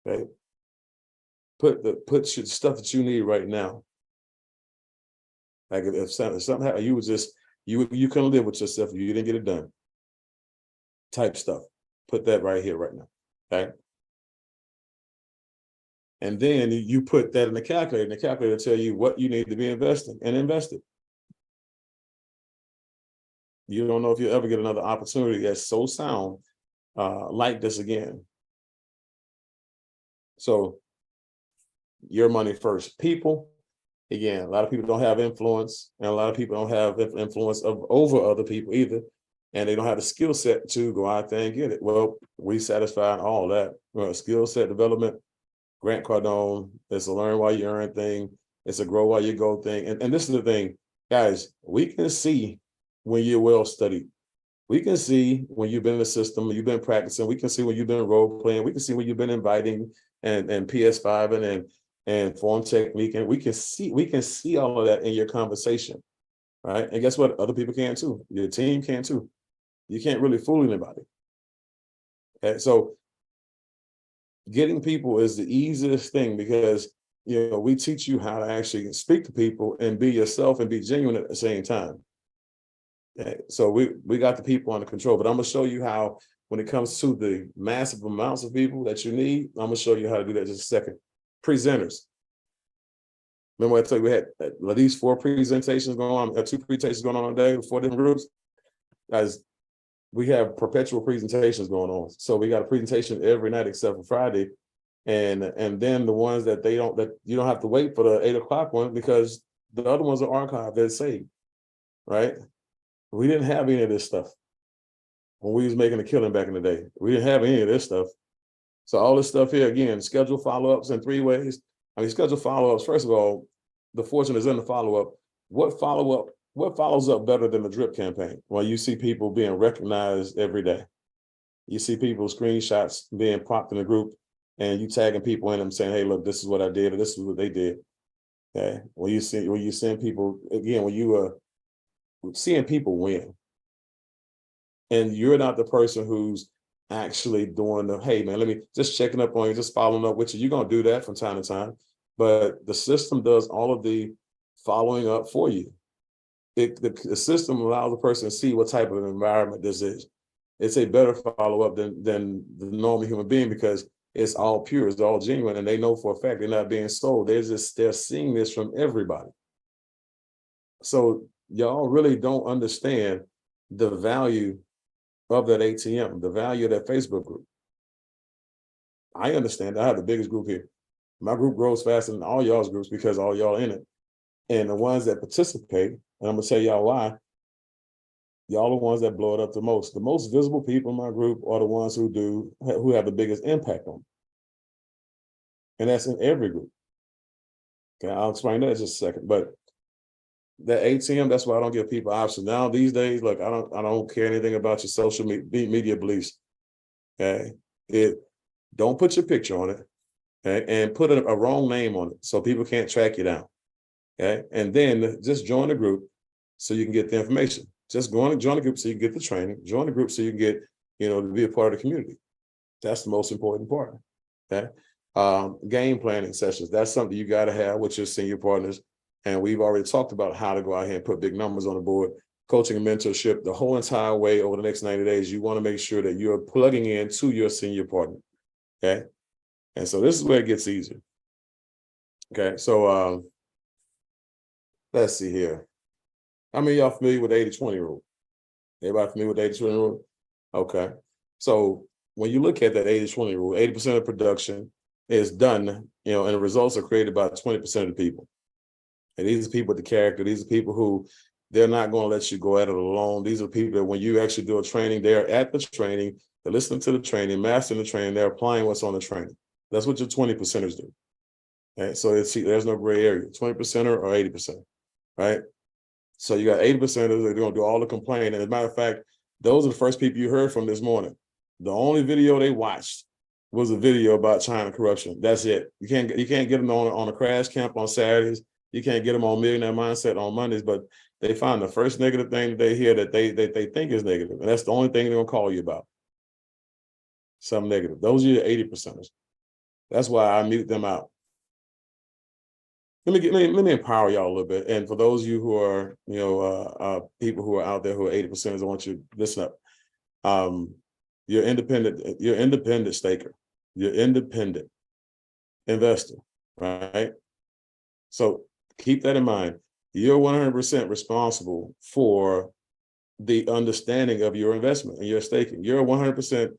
[SPEAKER 2] Okay. Put stuff that you need right now. Like if something happened, you would just you couldn't live with yourself if you didn't get it done. Type stuff. Put that right here, right now. Okay. And then you put that in the calculator, and the calculator tell you what you need to be investing and invest it. You don't know if you'll ever get another opportunity that's so sound like this again. So your money first. People, again, a lot of people don't have influence, and a lot of people don't have influence over other people either, and they don't have the skill set to go out there and get it. Well, we satisfied all that. Skill set development, Grant Cardone, it's a learn while you earn thing, it's a grow while you go thing. And this is the thing, guys, we can see when you're well studied. We can see when you've been in the system, you've been practicing. We can see when you've been role playing. We can see when you've been inviting and PS5 and form technique. And we can see all of that in your conversation, right? And guess what? Other people can too. Your team can too. You can't really fool anybody. Okay, so getting people is the easiest thing, because we teach you how to actually speak to people and be yourself and be genuine at the same time. Okay, so we got the people under control, but I'm gonna show you how, when it comes to the massive amounts of people that you need, I'm gonna show you how to do that in just a second. Presenters. Remember I told you we had at least 4 presentations going on, 2 presentations going on a day with 4 different groups? Guys, we have perpetual presentations going on. So we got a presentation every night except for Friday. And then the ones that you don't have to wait for the 8 o'clock one, because the other ones are archived, they're saved, right? We didn't have any of this stuff when we was making a killing back in the day. We didn't have any of this stuff. So all this stuff here, again, schedule follow-ups in 3 ways. Schedule follow-ups, first of all, the fortune is in the follow-up. What follows up better than the drip campaign? Well, you see people being recognized every day. You see people screenshots being popped in the group, and you tagging people in them saying, hey, look, this is what I did, or this is what they did. Okay. When you send people, again, when you are seeing people win, and you're not the person who's actually doing the, hey man, let me just checking up on you, just following up with you. You're gonna do that from time to time, but the system does all of the following up for you. The system allows the person to see what type of environment this is. It's a better follow-up than the normal human being, because it's all pure, it's all genuine, and they know for a fact they're not being sold. They're seeing this from everybody. So y'all really don't understand the value of that ATM, the value of that Facebook group. I understand. I have the biggest group here. My group grows faster than all y'all's groups because all y'all in it. And the ones that participate, and I'm gonna tell y'all why, y'all are the ones that blow it up the most. The most visible people in my group are the ones who have the biggest impact on me. And that's in every group. Okay, I'll explain that in just a second. But that ATM, that's why I don't give people options. Now these days, look, I don't care anything about your social media beliefs. Okay. Don't put your picture on it, okay, and put a wrong name on it so people can't track you down. Okay. And then just join the group so you can get the information. Just join the group so you can get the training. Join the group so you can get, to be a part of the community. That's the most important part. Okay. Game planning sessions. That's something you got to have with your senior partners. And we've already talked about how to go out here and put big numbers on the board. Coaching and mentorship the whole entire way over the next 90 days. You want to make sure that you're plugging in to your senior partner. Okay. And so this is where it gets easier. Okay. So let's see here. How many of y'all familiar with the 80-20 rule? Everybody familiar with the 80-20 rule? Okay. So when you look at that 80-20 rule, 80% of production is done, and the results are created by 20% of the people. And these are people with the character. These are people who they're not going to let you go at it alone. These are people that when you actually do a training, they're at the training, they're listening to the training, mastering the training, they're applying what's on the training. That's what your 20%ers do. Okay? So there's no gray area, 20%er or 80%, right? So you got 80%ers, they're going to do all the complaining. As a matter of fact, those are the first people you heard from this morning. The only video they watched was a video about China corruption. That's it. You can't get them on a crash camp on Saturdays. You can't get them on Millionaire Mindset on Mondays, but they find the first negative thing that they hear that they think is negative. And that's the only thing they're going to call you about. Something negative. Those are your 80%ers. That's why I mute them out. Let me empower y'all a little bit. And for those of you who are, people who are out there who are 80%ers, I want you to listen up. You're independent staker. You're independent investor, right? So keep that in mind. You're 100% responsible for the understanding of your investment and your staking. You're 100%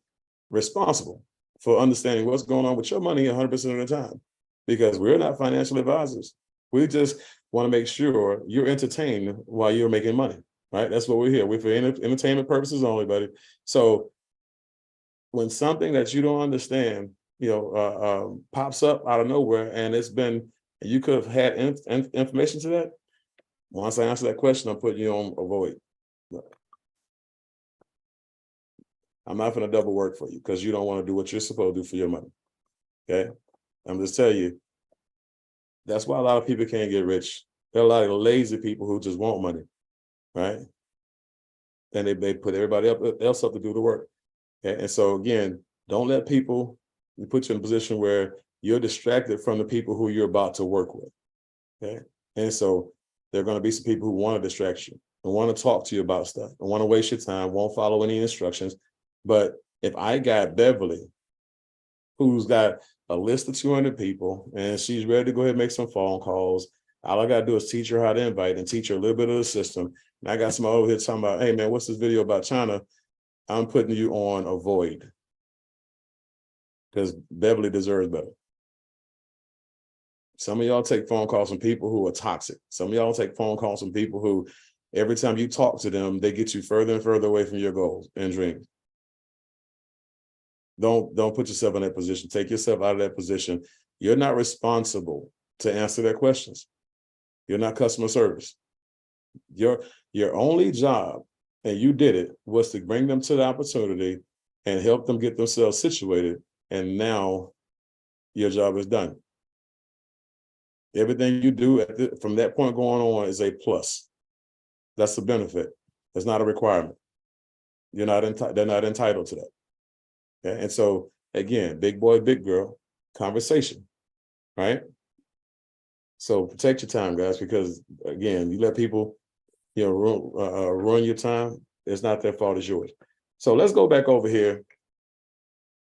[SPEAKER 2] responsible for understanding what's going on with your money 100% of the time, because we're not financial advisors. We just want to make sure you're entertained while you're making money, right? That's what we're here. We're for entertainment purposes only, buddy. So when something that you don't understand, pops up out of nowhere, and you could have had information to that. Once I answer that question, I'm putting you on avoid. I'm not going to double work for you because you don't want to do what you're supposed to do for your money. Okay. I'm just telling you, that's why a lot of people can't get rich. There are a lot of lazy people who just want money, right? And they put everybody else up to do the work. Okay? And so again, don't let people put you in a position where you're distracted from the people who you're about to work with. Okay. And so there are going to be some people who want to distract you and want to talk to you about stuff and want to waste your time, won't follow any instructions. But if I got Beverly, who's got a list of 200 people and she's ready to go ahead and make some phone calls, all I got to do is teach her how to invite and teach her a little bit of the system. And I got somebody over here talking about, hey man, what's this video about China? I'm putting you on avoid because Beverly deserves better. Some of y'all take phone calls from people who are toxic. Some of y'all take phone calls from people who every time you talk to them, they get you further and further away from your goals and dreams. Don't put yourself in that position. Take yourself out of that position. You're not responsible to answer their questions. You're not customer service. Your only job, and you did it, was to bring them to the opportunity and help them get themselves situated. And now your job is done. Everything you do from that point going on is a plus. That's the benefit. It's not a requirement. They're not entitled to that. Okay? And so again, big boy, big girl conversation, right? So protect your time, guys, because again, you let people, ruin your time. It's not their fault, it's yours. So let's go back over here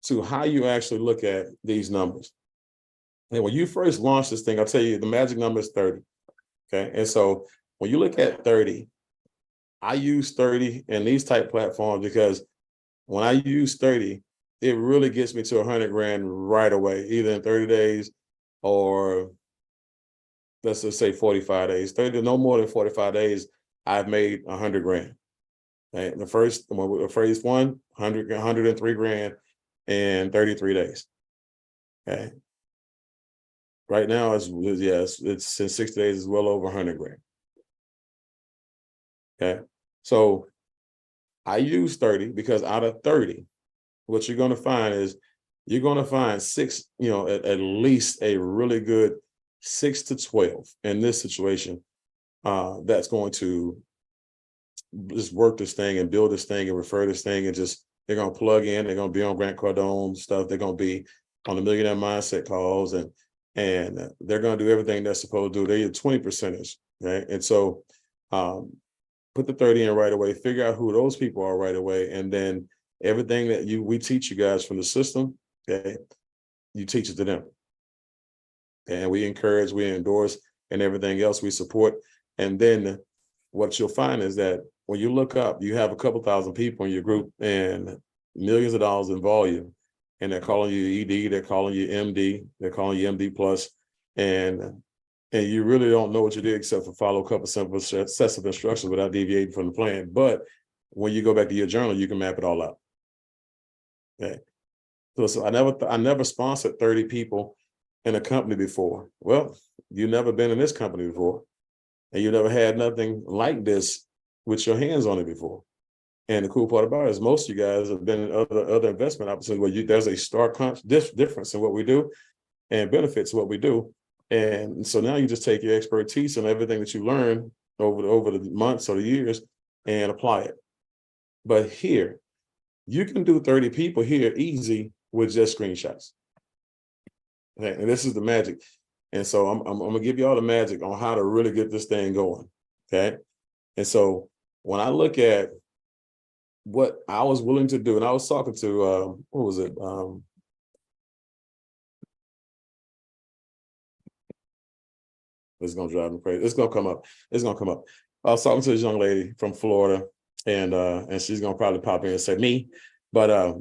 [SPEAKER 2] to how you actually look at these numbers. And when you first launch this thing, I'll tell you the magic number is 30. Okay. And so when you look at 30, I use 30 in these type platforms because when I use 30, it really gets me to 100 grand right away, either in 30 days or let's just say 45 days. 30, no more than 45 days, I've made 100 grand. Okay. The first one, 103 grand in 33 days. Okay. Right now, it's in 60 days, it's well over 100 grand. Okay. So I use 30 because out of 30, what you're going to find is you're going to find six, at least a really good 6 to 12 in this situation. That's going to just work this thing and build this thing and refer this thing and just, they're going to plug in, they're going to be on Grant Cardone stuff. They're going to be on the Millionaire Mindset calls and they're going to do everything they're supposed to do. They're your 20%ers, right? And so put the 30 in right away, figure out who those people are right away. And then everything that we teach you guys from the system, okay, you teach it to them. And we encourage, we endorse, and everything else we support. And then what you'll find is that when you look up, you have a couple thousand people in your group and millions of dollars in volume. And they're calling you ED, they're calling you MD, they're calling you MD plus, and you really don't know what you did except for follow a couple simple sets of instructions without deviating from the plan. But when you go back to your journal, you can map it all out. Okay. So I never sponsored 30 people in a company before. Well, you've never been in this company before, and you never had nothing like this with your hands on it before. And the cool part about it is most of you guys have been in other investment opportunities where there's a stark difference in what we do and benefits what we do. And so now you just take your expertise and everything that you learn over the months or the years and apply it. But here, you can do 30 people here easy with just screenshots. Okay, and this is the magic. And so I'm gonna give you all the magic on how to really get this thing going. Okay. And so when I look at what I was willing to do, and I was talking to what was it? It's gonna drive me crazy. It's gonna come up. It's gonna come up. I was talking to this young lady from Florida, and she's gonna probably pop in and say me, but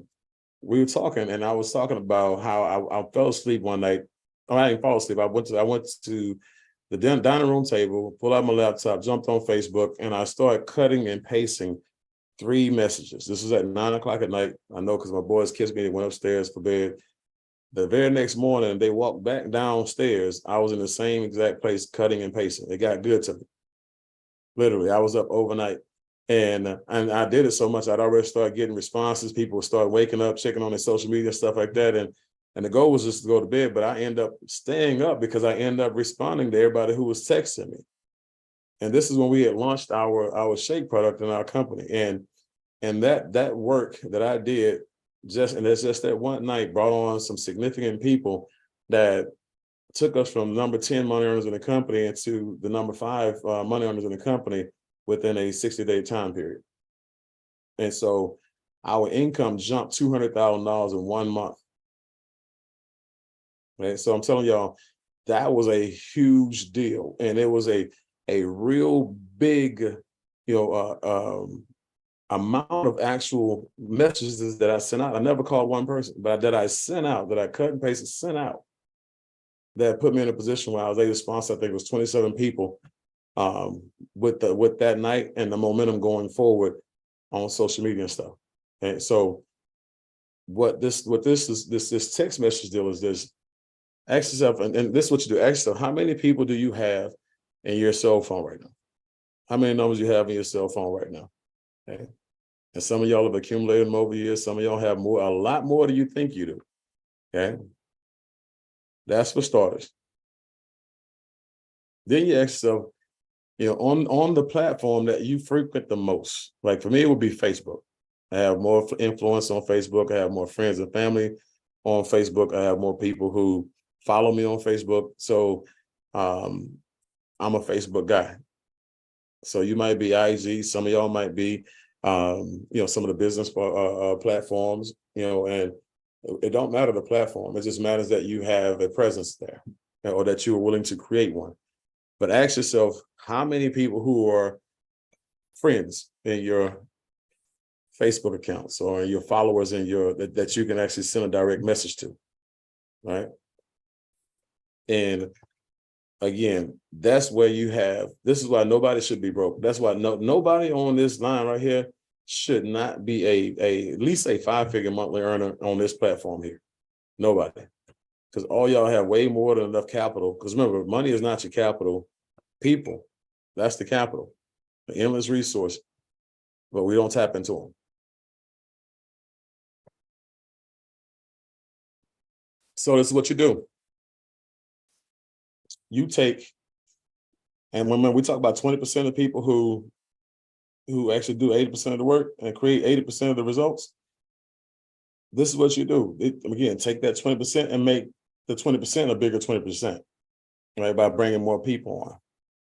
[SPEAKER 2] we were talking, and I was talking about how I fell asleep one night. Oh, I didn't fall asleep. I went to the dining room table, pulled out my laptop, jumped on Facebook, and I started cutting and pasting 3 messages. This was at 9 o'clock at night. I know because my boys kissed me. They went upstairs for bed. The very next morning, they walked back downstairs. I was in the same exact place cutting and pasting. It got good to me. Literally, I was up overnight. And I did it so much, I'd already started getting responses. People would start waking up, checking on their social media, stuff like that. And the goal was just to go to bed, but I end up staying up because I end up responding to everybody who was texting me. And this is when we had launched our shake product in our company. And that work that I did that's just that one night brought on some significant people that took us from number 10 money earners in the company into the number 5 money earners in the company within a 60-day time period. And so our income jumped $200,000 in 1 month. Right. So I'm telling y'all, that was a huge deal. And it was a real big, amount of actual messages that I sent out. I never called one person, but that I sent out, that I cut and pasted, sent out, that put me in a position where I was able to sponsor, I think it was 27 people with that night and the momentum going forward on social media and stuff. And so this text message deal is this. Ask yourself, and this is what you do, ask yourself, how many people do you have in your cell phone right now? How many numbers you have in your cell phone right now? Okay. And some of y'all have accumulated them over years. Some of y'all have a lot more than you think you do. Okay. That's for starters. Then you ask yourself, on the platform that you frequent the most. Like for me, it would be Facebook. I have more influence on Facebook. I have more friends and family on Facebook. I have more people who follow me on Facebook. So I'm a Facebook guy. So you might be IG, some of y'all might be, some of the business platforms, and it don't matter the platform. It just matters that you have a presence there, or that you are willing to create one. But ask yourself, how many people who are friends in your Facebook accounts or your followers in that you can actually send a direct message to, right? And again, that's where this is why nobody should be broke. That's why nobody on this line right here should not be at least a 5-figure monthly earner on this platform here. Nobody. Because all y'all have way more than enough capital. Because remember, money is not your capital. People, that's the capital. The endless resource. But we don't tap into them. So this is what you do. You take, and when we talk about 20% of people who actually do 80% of the work and create 80% of the results, this is what you do. Again, take that 20% and make the 20% a bigger 20%, right? By bringing more people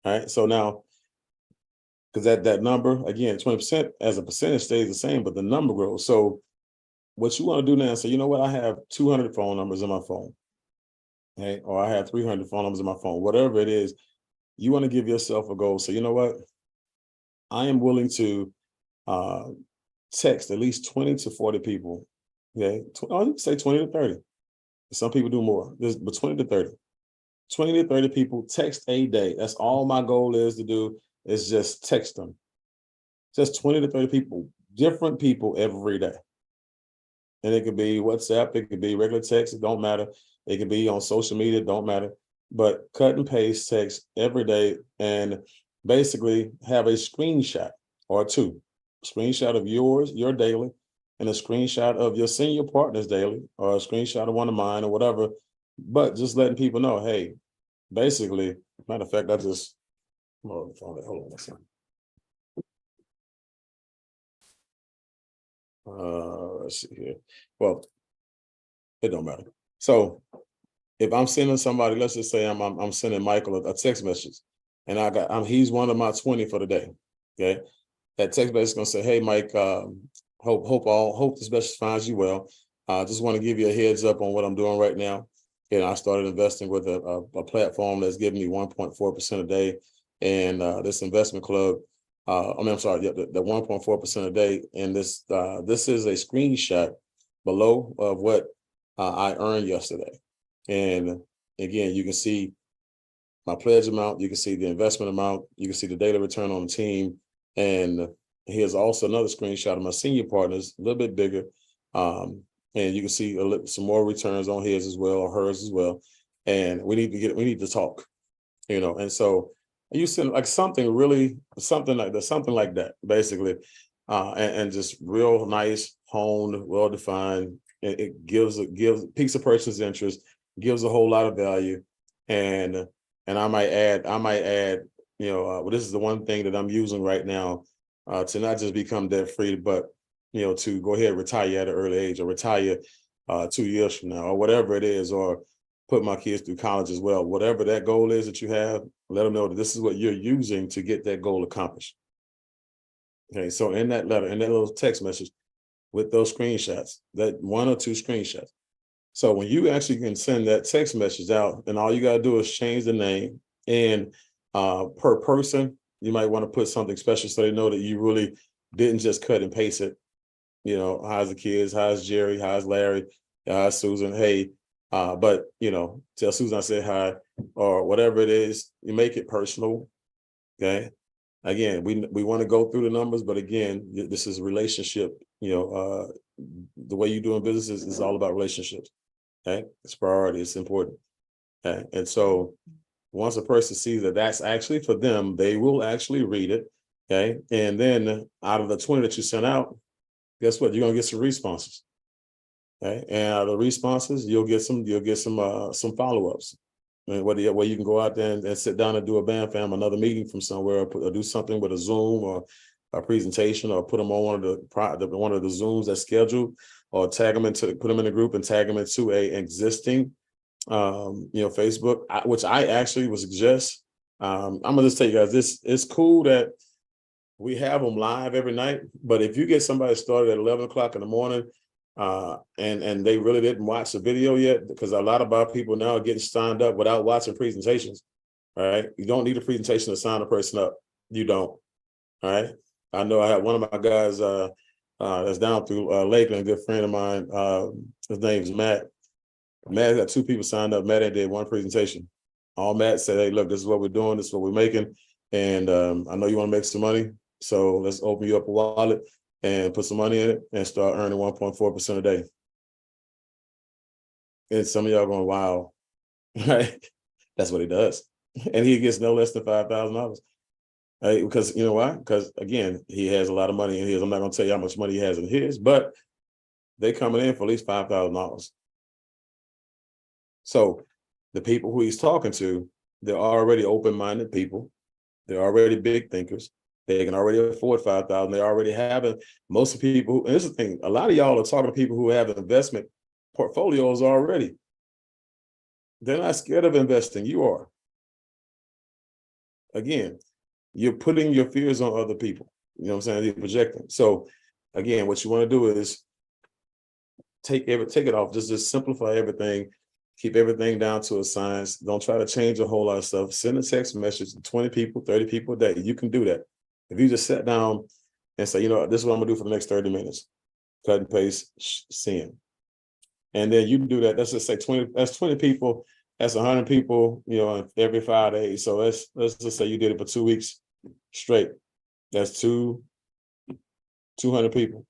[SPEAKER 2] on, right? So now, because that number, again, 20% as a percentage stays the same, but the number grows. So what you want to do now is say, you know what, I have 200 phone numbers in my phone, right? Or I have 300 phone numbers in my phone, whatever it is, you want to give yourself a goal. So you know what, I am willing to text at least 20 to 40 people. Okay, I'll say 20 to 30. Some people do more, but 20 to 30. 20 to 30 people, text a day. That's all my goal is to do, is just text them. Just 20 to 30 people, different people every day. And it could be WhatsApp, it could be regular text, it don't matter. It could be on social media, it don't matter. But cut and paste text every day and basically have a screenshot or two. Screenshot of your daily, and a screenshot of your senior partner's daily, or a screenshot of one of mine or whatever. But just letting people know, hey, basically, matter of fact, I just hold on a second. Let's see here. Well, it don't matter. So if I'm sending somebody, let's just say I'm sending Michael a text message, and he's one of my 20 for the day. Okay, that text message is gonna say, "Hey, Mike, hope this message finds you well. Just want to give you a heads up on what I'm doing right now. And I started investing with a platform that's giving me 1.4% a day, and this investment club. I'm sorry, the 1.4% a day, and this is a screenshot below of what I earned yesterday. And again, you can see my pledge amount, you can see the investment amount, you can see the daily return on the team, and here's also another screenshot of my senior partners, a little bit bigger, and you can see some more returns on his as well, or hers as well. And we need to talk, and so you send like something like that, basically, and just real nice, honed, well defined. It piques a person's interest, gives a whole lot of value, and I might add, well, this is the one thing that I'm using right now to not just become debt free, but to go ahead and retire at an early age, or retire 2 years from now, or whatever it is, or put my kids through college as well. Whatever that goal is that you have, let them know that this is what you're using to get that goal accomplished. Okay, so in that letter, in that little text message, with those screenshots, that 1 or 2 screenshots. So when you actually can send that text message out, and all you got to do is change the name, and per person, you might want to put something special so they know that you really didn't just cut and paste it. How's the kids? How's Jerry? How's Larry? How's Susan? Hey, but tell Susan I said hi, or whatever it is. You make it personal. Okay. Again, we want to go through the numbers, but again, this is a relationship. The way you doing business is all about relationships. Okay, it's priority. It's important. Okay, and so once a person sees that that's actually for them, they will actually read it. Okay, and then out of the 20 that you sent out, guess what? You're gonna get some responses. Okay, and out of the responses, you'll get some follow-ups. Where you can go out there and sit down and do a BAM another meeting from somewhere, or do something with a Zoom or a presentation, or put them on one of the Zooms that's scheduled, or put them in a group and tag them into a existing Facebook, which I actually would suggest. I'm gonna just tell you guys, this is cool that we have them live every night, but if you get somebody started at 11 o'clock in the morning, and they really didn't watch the video yet, because a lot of our people now are getting signed up without watching presentations. All right, you don't need a presentation to sign a person up. You don't. All right, I know I have one of my guys that's down through Lakeland, a good friend of mine. His name is Matt. Matt got 2 people signed up. Matt did 1 presentation. All Matt said, "Hey, look, this is what we're doing. This is what we're making, and I know you want to make some money, so let's open you up a wallet and put some money in it and start earning 1.4% a day." And some of y'all going, "Wow," right? That's what he does, and he gets no less than $5,000. Right? Because you know why? Because again, he has a lot of money in his. I'm not going to tell you how much money he has in his, but they coming in for at least $5,000. So the people who he's talking to, they're already open-minded people. They're already big thinkers. They can already afford $5,000. They already have it. Most of the people, and this is the thing, a lot of y'all are talking to people who have investment portfolios already. They're not scared of investing. You are. Again, you're putting your fears on other people. You know what I'm saying? You're projecting. So again, what you want to do is take it off. Just simplify everything. Keep everything down to a science. Don't try to change a whole lot of stuff. Send a text message to 20 people, 30 people a day. You can do that. If you just sat down and say, this is what I'm gonna do for the next 30 minutes, cut and paste, send. And then you can do that. Let's just say 20, that's 20 people, that's 100 people, every 5 days. So let's just say you did it for 2 weeks straight. That's 200 people.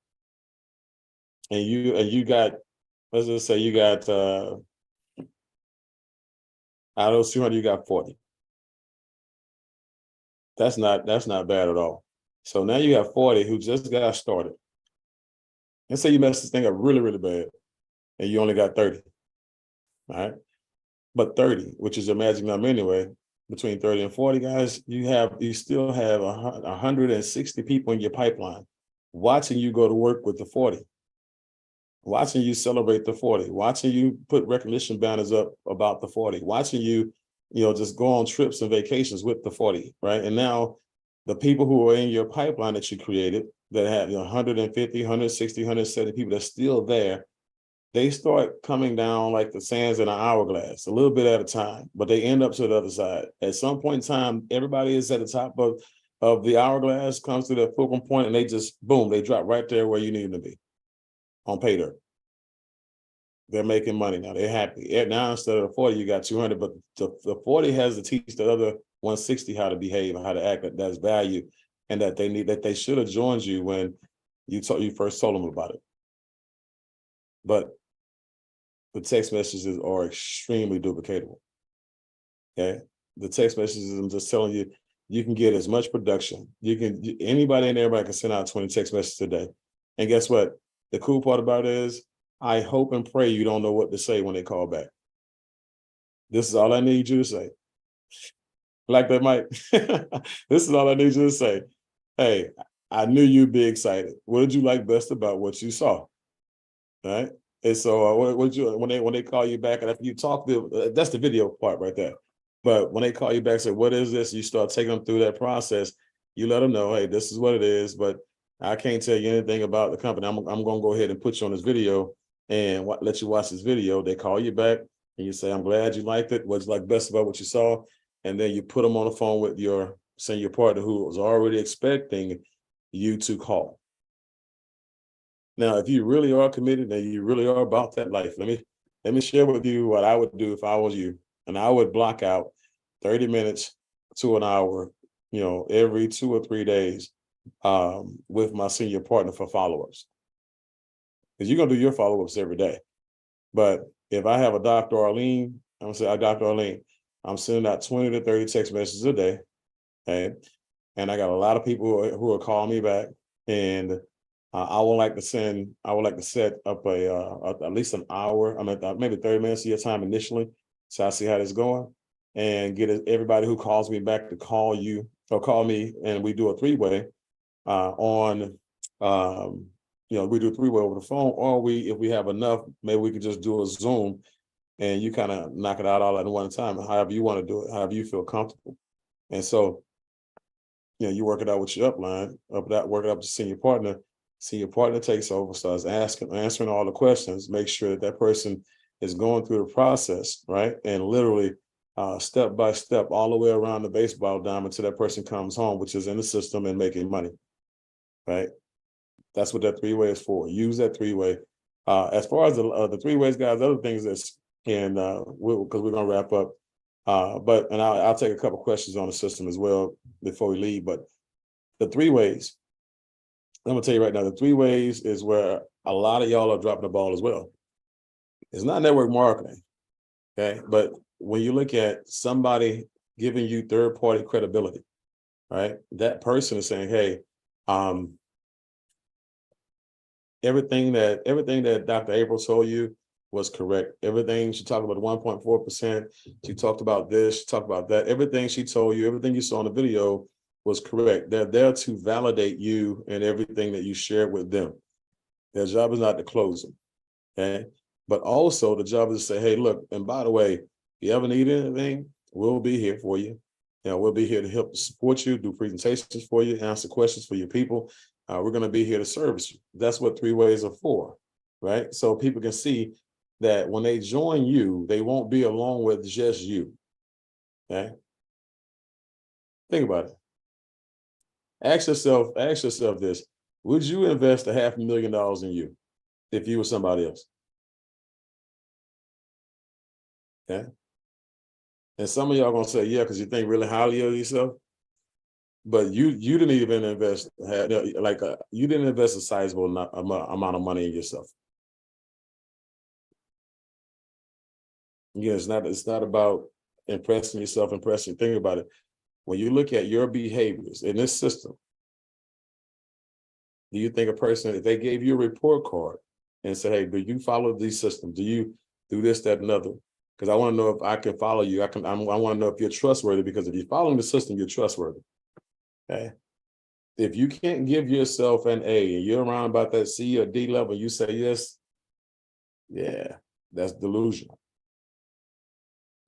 [SPEAKER 2] and you got, let's just say you got out of those 200, you got 40. That's not bad at all. So now you have 40 who just got started. Let's say you messed this thing up really, really bad, and you only got 30. All right. But 30, which is your magic number anyway, between 30 and 40 guys, you still have 160 people in your pipeline watching you go to work with the 40, watching you celebrate the 40, watching you put recognition banners up about the 40, watching you, just go on trips and vacations with the 40, right? And now the people who are in your pipeline that you created that have 150, 160, 170 people that's still there, they start coming down like the sands in an hourglass, a little bit at a time, but they end up to the other side. At some point in time, everybody is at the top of the hourglass, comes to the fulcrum point, and they just, boom, they drop right there where you need them to be on pay dirt. They're making money now. They're happy. Now instead of the 40, you got 200, but the 40 has to teach the other 160 how to behave and how to act. That's value, and that they should have joined you when you first told them about it. But the text messages are extremely duplicatable. Okay, the text messages, I'm just telling you, you can get as much production. Anybody and everybody can send out 20 text messages a day. And guess what? The cool part about it is, I hope and pray you don't know what to say when they call back. This is all I need you to say. Like that, Mike. This is all I need you to say. Hey, I knew you'd be excited. What did you like best about what you saw? All right. And so when they call you back and after you talk to, that's the video part right there. But when they call you back and say, what is this? You start taking them through that process. You let them know, hey, this is what it is, but I can't tell you anything about the company. I'm going to go ahead and put you on this video and let you watch this video. They call you back and you say, I'm glad you liked it. What's like best about what you saw? And then you put them on the phone with your partner who was already expecting you to call. Now, if you really are committed and you really are about that life, let me share with you what I would do if I was you. And I would block out 30 minutes to an hour, every 2 or 3 days with my senior partner for follow-ups. Because you're going to do your follow-ups every day. But if I have a Dr. Arlene, I'm going to say, Dr. Arlene, I'm sending out 20 to 30 text messages a day. Okay. And I got a lot of people who are calling me back. And I would like to set up at least an hour, maybe 30 minutes of your time initially. So I see how this is going and get everybody who calls me back to call you or call me. And we do a 3-way we do 3-way over the phone, or if we have enough, maybe we could just do a Zoom and you kind of knock it out all at one time, however you want to do it, however you feel comfortable. And so, you work it out with your upline, work it up to senior partner. Senior partner takes over, starts answering all the questions, make sure that person is going through the process, right? And literally step by step, all the way around the baseball diamond until that person comes home, which is in the system and making money, right? That's what that 3-way is for. Use that 3-way. As far as the 3 ways, guys, other things that's, and because we're going to wrap up, but I'll take a couple questions on the system as well before we leave. But the 3 ways, I'm going to tell you right now, the 3 ways is where a lot of y'all are dropping the ball as well. It's not network marketing, okay? But when you look at somebody giving you third-party credibility, right? That person is saying, hey, everything that Dr. April told you was correct. Everything she talked about, 1.4%, she talked about this, she talked about that. Everything she told you, everything you saw in the video was correct. They're there to validate you and everything that you shared with them. Their job is not to close them, okay? But also the job is to say, hey, look, and by the way, if you ever need anything, we'll be here for you. We'll be here to help support you, do presentations for you, answer questions for your people. We're going to be here to service you. That's what 3 ways are for, right? So people can see that when they join you, they won't be alone with just you, okay? Think about it. Ask yourself this. Would you invest $500,000 in you if you were somebody else? Okay. And some of y'all gonna say, yeah, because you think really highly of yourself. But you didn't even invest, you didn't invest a sizable amount of money in yourself. Again, it's not about impressing yourself, think about it. When you look at your behaviors in this system, do you think a person, if they gave you a report card and said, hey, do you follow these systems? Do you do this, that, and other? Because I want to know if I can follow you. I want to know if you're trustworthy, because if you're following the system, you're trustworthy. Okay. If you can't give yourself an A and you're around about that C or D level, you say yes, yeah, that's delusional.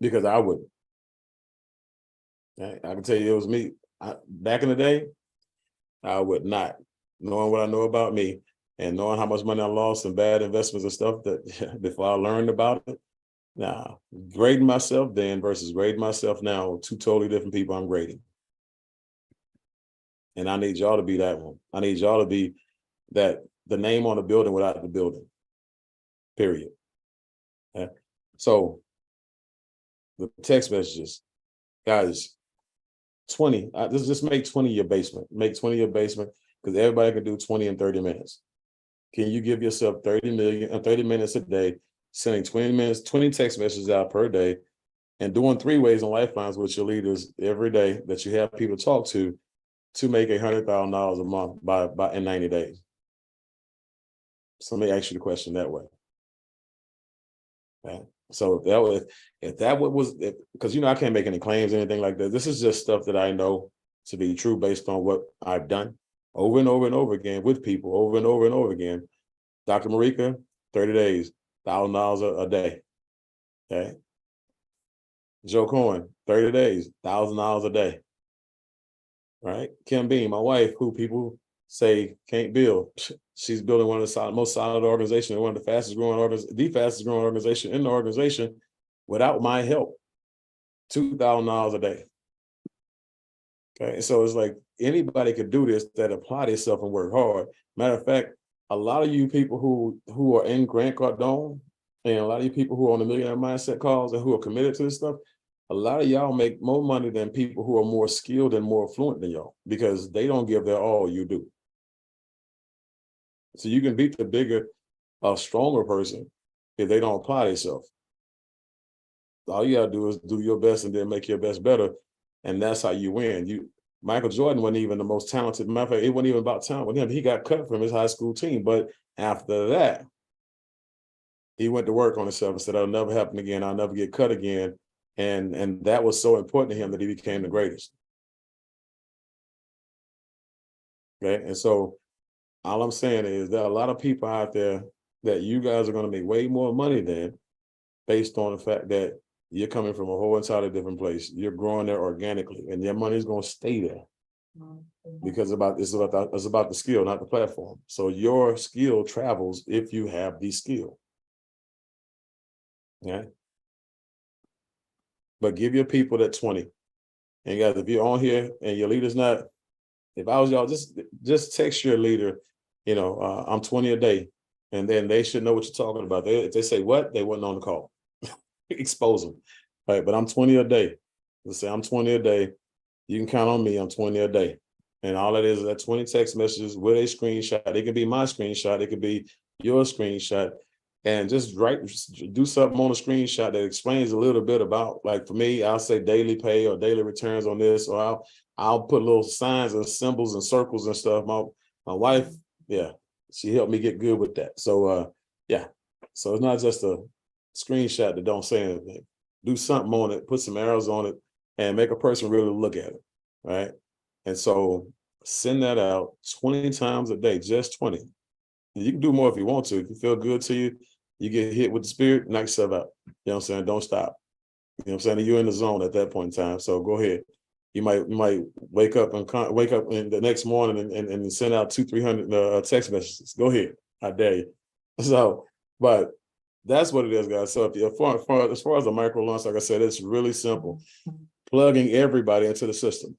[SPEAKER 2] Because I wouldn't. Okay? I can tell you it was me. Back in the day, I would not. Knowing what I know about me and knowing how much money I lost in bad investments and stuff that before I learned about it. Now, grading myself then versus grading myself now, two totally different people I'm grading. And I need y'all to be that one. I need y'all to be that, the name on the building without the building, period. Okay? So the text messages, guys, 20, just make 20 your basement. Make 20 your basement, because everybody can do 20 in 30 minutes. Can you give yourself 30 minutes a day, sending 20 text messages out per day, and doing 3 ways and lifelines with your leaders every day that you have people talk to make $100,000 a month by in 90 days? So let me ask you the question that way. Okay. So if that was, because I can't make any claims or anything like that. This is just stuff that I know to be true based on what I've done over and over and over again with people, over and over and over again. Dr. Marika, 30 days, $1,000 a day. Okay. Joe Cohen, 30 days, $1,000 a day. Right. Kim Bean, my wife, who people say can't build. She's building one of the most solid organizations, one of the fastest growing organization in the organization without my help. $2,000 a day. Okay. So it's like anybody could do this that apply themselves and work hard. Matter of fact, a lot of you people who are in Grant Cardone, and a lot of you people who are on the Millionaire Mindset calls and who are committed to this stuff, a lot of y'all make more money than people who are more skilled and more fluent than y'all, because they don't give their all, you do. So you can beat the bigger, stronger person if they don't apply themselves. All you gotta do is do your best and then make your best better. And that's how you win. Michael Jordan wasn't even the most talented. Matter of fact, it wasn't even about talent with him. He got cut from his high school team. But after that, he went to work on himself and said, "That'll never happen again. I'll never get cut again." And that was so important to him that he became the greatest. Okay. And so all I'm saying is there are a lot of people out there that you guys are going to make way more money than, based on the fact that you're coming from a whole entirely different place. You're growing there organically, and your money is going to stay there. Because it's about the skill, not the platform. So your skill travels if you have the skill. Yeah. But give your people that 20. And guys, if you're on here and your leader's not, if I was y'all, just text your leader, I'm 20 a day. And then they should know what you're talking about. If they say what, they wasn't on the call. Expose them. All right, but I'm 20 a day. Let's say I'm 20 a day. You can count on me, I'm 20 a day. And all it is that 20 text messages with a screenshot. It could be my screenshot, it could be your screenshot. And just do something on a screenshot that explains a little bit about, like for me, I'll say daily pay or daily returns on this, or I'll put little signs and symbols and circles and stuff. My wife, yeah, she helped me get good with that. So yeah, so it's not just a screenshot that don't say anything. Do something on it, put some arrows on it, and make a person really look at it, right? And so send that out 20 times a day, just 20. You can do more if you want to. If you feel good to you, you get hit with the spirit, knock yourself out. You know what I'm saying? Don't stop. You know what I'm saying? You're in the zone at that point in time. So go ahead. You might wake up in the next morning and send out 200-300 text messages. Go ahead. I dare you. So, but that's what it is, guys. So as far as the micro launch, like I said, it's really simple. Plugging everybody into the system.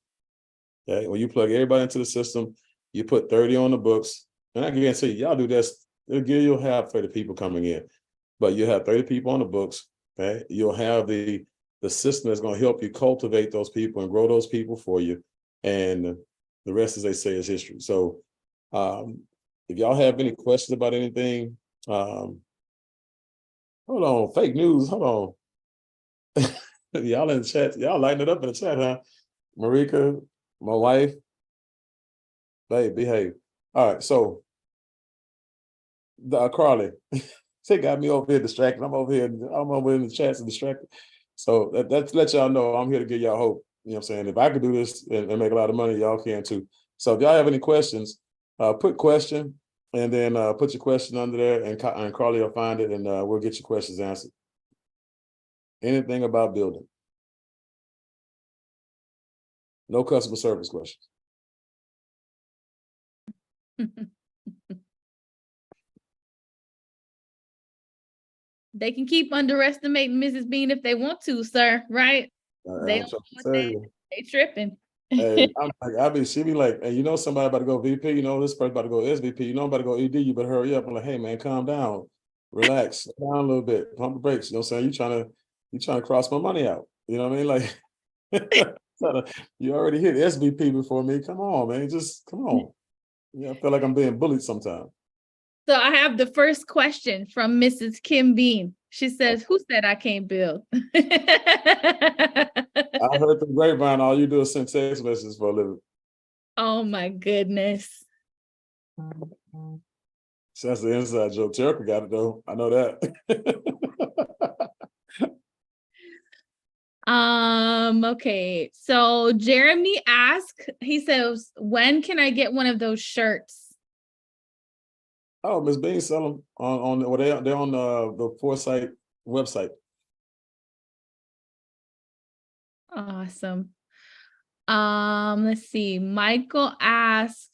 [SPEAKER 2] Okay. When you plug everybody into the system, you put 30 on the books. And I guarantee you, y'all do this, you'll have 30 people coming in, but you'll have 30 people on the books. Okay. You'll have the system that's going to help you cultivate those people and grow those people for you. And the rest, as they say, is history. So if y'all have any questions about anything, hold on, fake news, hold on. Y'all in the chat, y'all lighting it up in the chat, huh? Marika, my wife, babe, behave. All right, so Carly, she got me over here distracted. I'm over here in the chats and distracted. So that's let y'all know I'm here to give y'all hope. You know what I'm saying? If I could do this and make a lot of money, y'all can too. So if y'all have any questions, put question and then put your question under there, and Carly will find it, and we'll get your questions answered. Anything about building. No customer service questions.
[SPEAKER 1] They can keep underestimating Mrs. Bean if they want to, sir, right? They don't know what they tripping.
[SPEAKER 2] Hey, she be like, hey, you know somebody about to go VP, you know this person about to go SVP, you know I'm about to go ED, you better hurry up. I'm like, hey man, calm down, relax, down a little bit, pump the brakes. You know what I'm saying? You trying to cross my money out. You know what I mean? Like you already hit SVP before me. Come on, man. Just come on. Yeah, I feel like I'm being bullied sometimes.
[SPEAKER 1] So I have the first question from Mrs. Kim Bean. She says, who said I can't build?
[SPEAKER 2] I heard the grapevine, all you do is send text messages for a living.
[SPEAKER 1] Oh my goodness.
[SPEAKER 2] So that's the inside joke. Terica got it though. I know that.
[SPEAKER 1] Okay. So Jeremy asked, he says, when can I get one of those shirts?
[SPEAKER 2] Oh, Ms. Bean sell them on they're on the Foresight website.
[SPEAKER 1] Awesome. Let's see. Michael asked,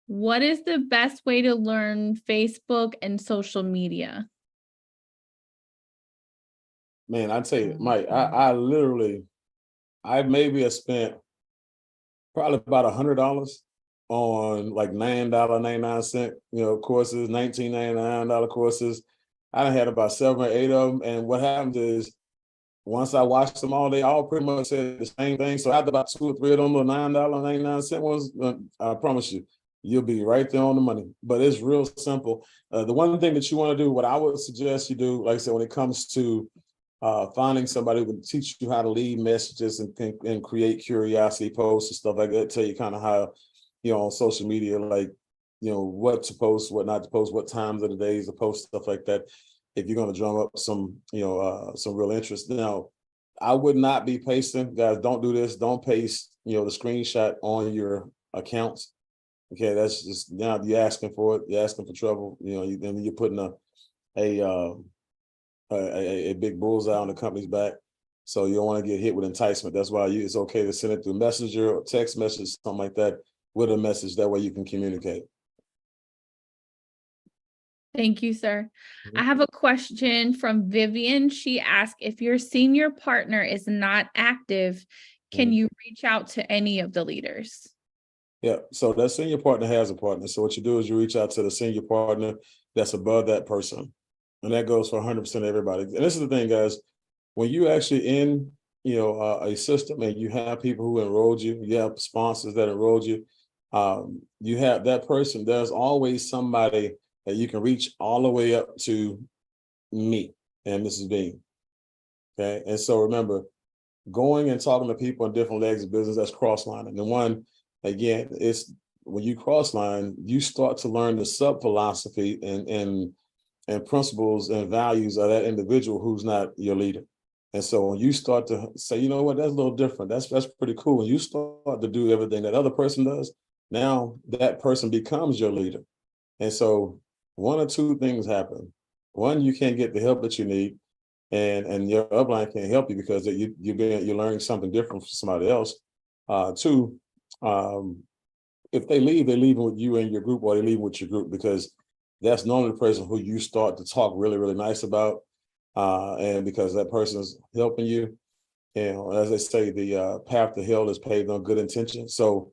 [SPEAKER 1] what is the best way to learn Facebook and social media?
[SPEAKER 2] Man, I tell you, Mike, I maybe have spent probably about $100 on like $9.99, courses, $19.99 courses. I done had about 7 or 8 of them. And what happens is once I watched them all, they all pretty much said the same thing. So after about 2 or 3 of them little $9.99 ones, I promise you'll be right there on the money. But it's real simple. The one thing that you want to do, what I would suggest you do, like I said, when it comes to finding somebody who can teach you how to leave messages and create curiosity posts and stuff like that, tell you kind of how, on social media, like, what to post, what not to post, what times of the days to post, stuff like that. If you're going to drum up some real interest. Now, I would not be pasting, guys, don't do this. Don't paste, the screenshot on your accounts. Okay, that's just, now you're asking for it. You're asking for trouble. Then you're putting a big bullseye on the company's back. So you don't want to get hit with enticement. That's why it's okay to send it through Messenger or text message, something like that, with a message. That way you can communicate.
[SPEAKER 1] Thank you, sir. I have a question from Vivian. She asked, if your senior partner is not active, can you reach out to any of the leaders?
[SPEAKER 2] Yeah, so that senior partner has a partner. So what you do is you reach out to the senior partner that's above that person. And that goes for 100% of everybody. And this is the thing, guys, when you actually in, a system and you have people who enrolled you, you have sponsors that enrolled you, you have that person, there's always somebody that you can reach all the way up to me and Mrs. Bean. Okay. And so remember, going and talking to people in different legs of business, that's cross-lining. And one, again, it's when you cross-line, you start to learn the sub-philosophy and principles and values of that individual who's not your leader. And so when you start to say, you know what, that's a little different. That's pretty cool. When you start to do everything that other person does, now that person becomes your leader. And so one or two things happen. One, you can't get the help that you need, and your upline can't help you because you're learning something different from somebody else. Two, if they leave, they're leaving with you and your group, or they leave with your group, because that's normally the person who you start to talk really, really nice about. And because that person's helping you, as they say, the path to hell is paved on good intention. So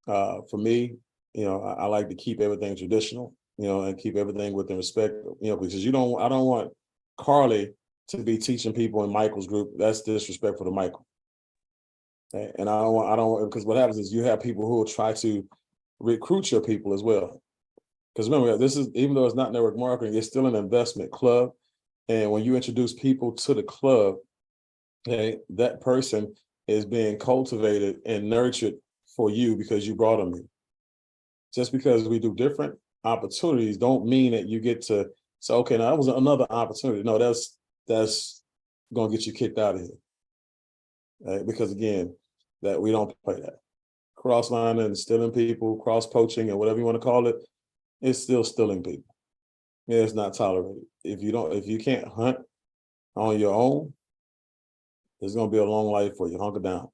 [SPEAKER 2] for me, I like to keep everything traditional, and keep everything with the respect, because I don't want Carly to be teaching people in Michael's group. That's disrespectful to Michael. Okay? And I don't want, because what happens is you have people who will try to recruit your people as well. Because remember, this is, even though it's not network marketing, it's still an investment club. And when you introduce people to the club, okay, that person is being cultivated and nurtured for you because you brought them in. Just because we do different opportunities don't mean that you get to say, okay, now that was another opportunity. No, that's gonna get you kicked out of here. Right? Because again, that we don't play that. Cross lining and stealing people, cross poaching, and whatever you want to call it, it's still stealing people. Yeah, it's not tolerated. If you can't hunt on your own, it's gonna be a long life for you. Hunker down. You know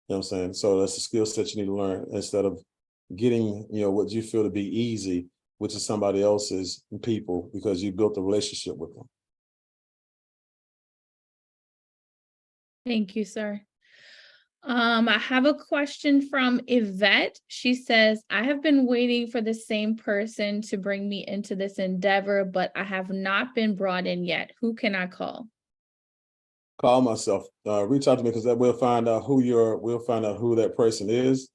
[SPEAKER 2] what I'm saying? So that's a skill set you need to learn instead of getting, what you feel to be easy, which is somebody else's people because you built a relationship with them.
[SPEAKER 1] Thank you, sir. I have a question from Yvette. She says, I have been waiting for the same person to bring me into this endeavor, but I have not been brought in yet. Who can I call?
[SPEAKER 2] Call myself. Reach out to me because we'll find out who that person is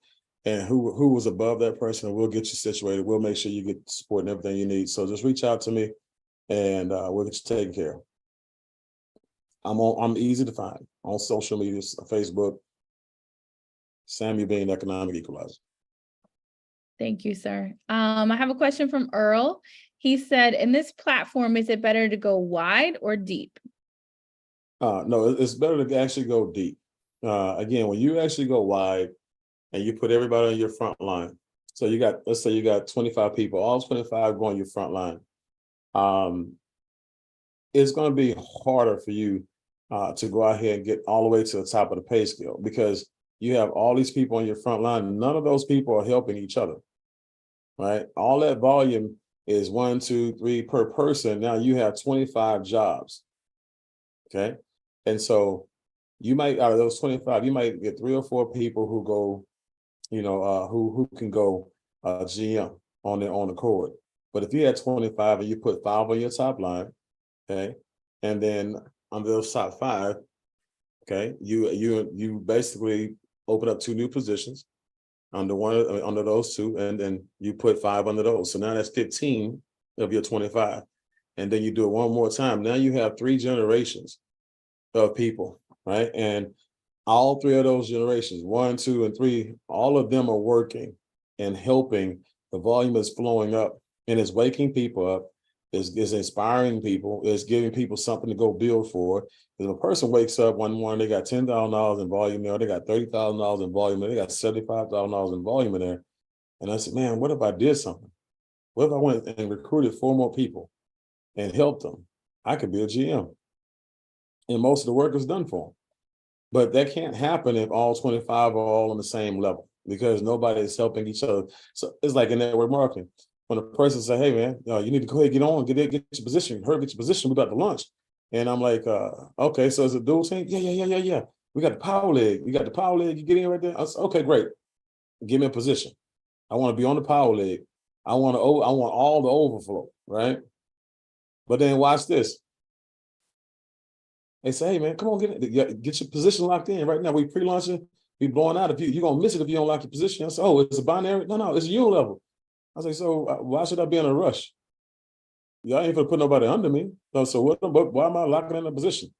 [SPEAKER 2] and who was above that person, and we'll get you situated. We'll make sure you get support and everything you need. So just reach out to me and we'll get you taken care of. I'm easy to find on social media, Facebook, Samuel Bean Economic Equalizer.
[SPEAKER 1] Thank you, sir. I have a question from Earl. He said, in this platform, is it better to go wide or deep?
[SPEAKER 2] No, it's better to actually go deep. Again, when you actually go wide and you put everybody on your front line. So let's say you got 25 people, all 25 go on your front line. It's going to be harder for you to go out here and get all the way to the top of the pay scale because you have all these people on your front line. None of those people are helping each other, right? All that volume is 1, 2, 3 per person. Now you have 25 jobs, okay? And so you might, out of those 25, you might get 3 or 4 people who go, who can go GM on the court. But if you had 25 and you put 5 on your top line, okay, and then under those top 5, okay, you basically open up 2 new positions under those 2, and then you put 5 under those. So now that's 15 of your 25. And then you do it one more time. Now you have 3 generations of people, right? And all 3 of those generations, 1, 2, and 3, all of them are working and helping. The volume is flowing up and it's waking people up. Is inspiring people, is giving people something to go build for. If a person wakes up one morning, they got $10,000 in volume there, they got $30,000 in volume there, they got $75,000 in volume in there. And I said, man, what if I did something? What if I went and recruited 4 more people and helped them? I could be a GM. And most of the work is done for them. But that can't happen if all 25 are all on the same level because nobody is helping each other. So it's like in network marketing. When a person say, hey, man, you need to go ahead, get on, get your position. Hurry, get your position. We about to lunch. And I'm like, okay, so is it dual team? Yeah. We got the power leg. You got the power leg. You get in right there? I said, okay, great. Give me a position. I want to be on the power leg. I want all the overflow, right? But then watch this. They say, hey, man, come on, get your position locked in right now. We pre-launching. We blowing out. You're going to miss it if you don't lock your position. I said, oh, it's a binary? No, it's a unilevel. I was like, so why should I be in a rush? Y'all ain't gonna put nobody under me. So why am I locking in a position?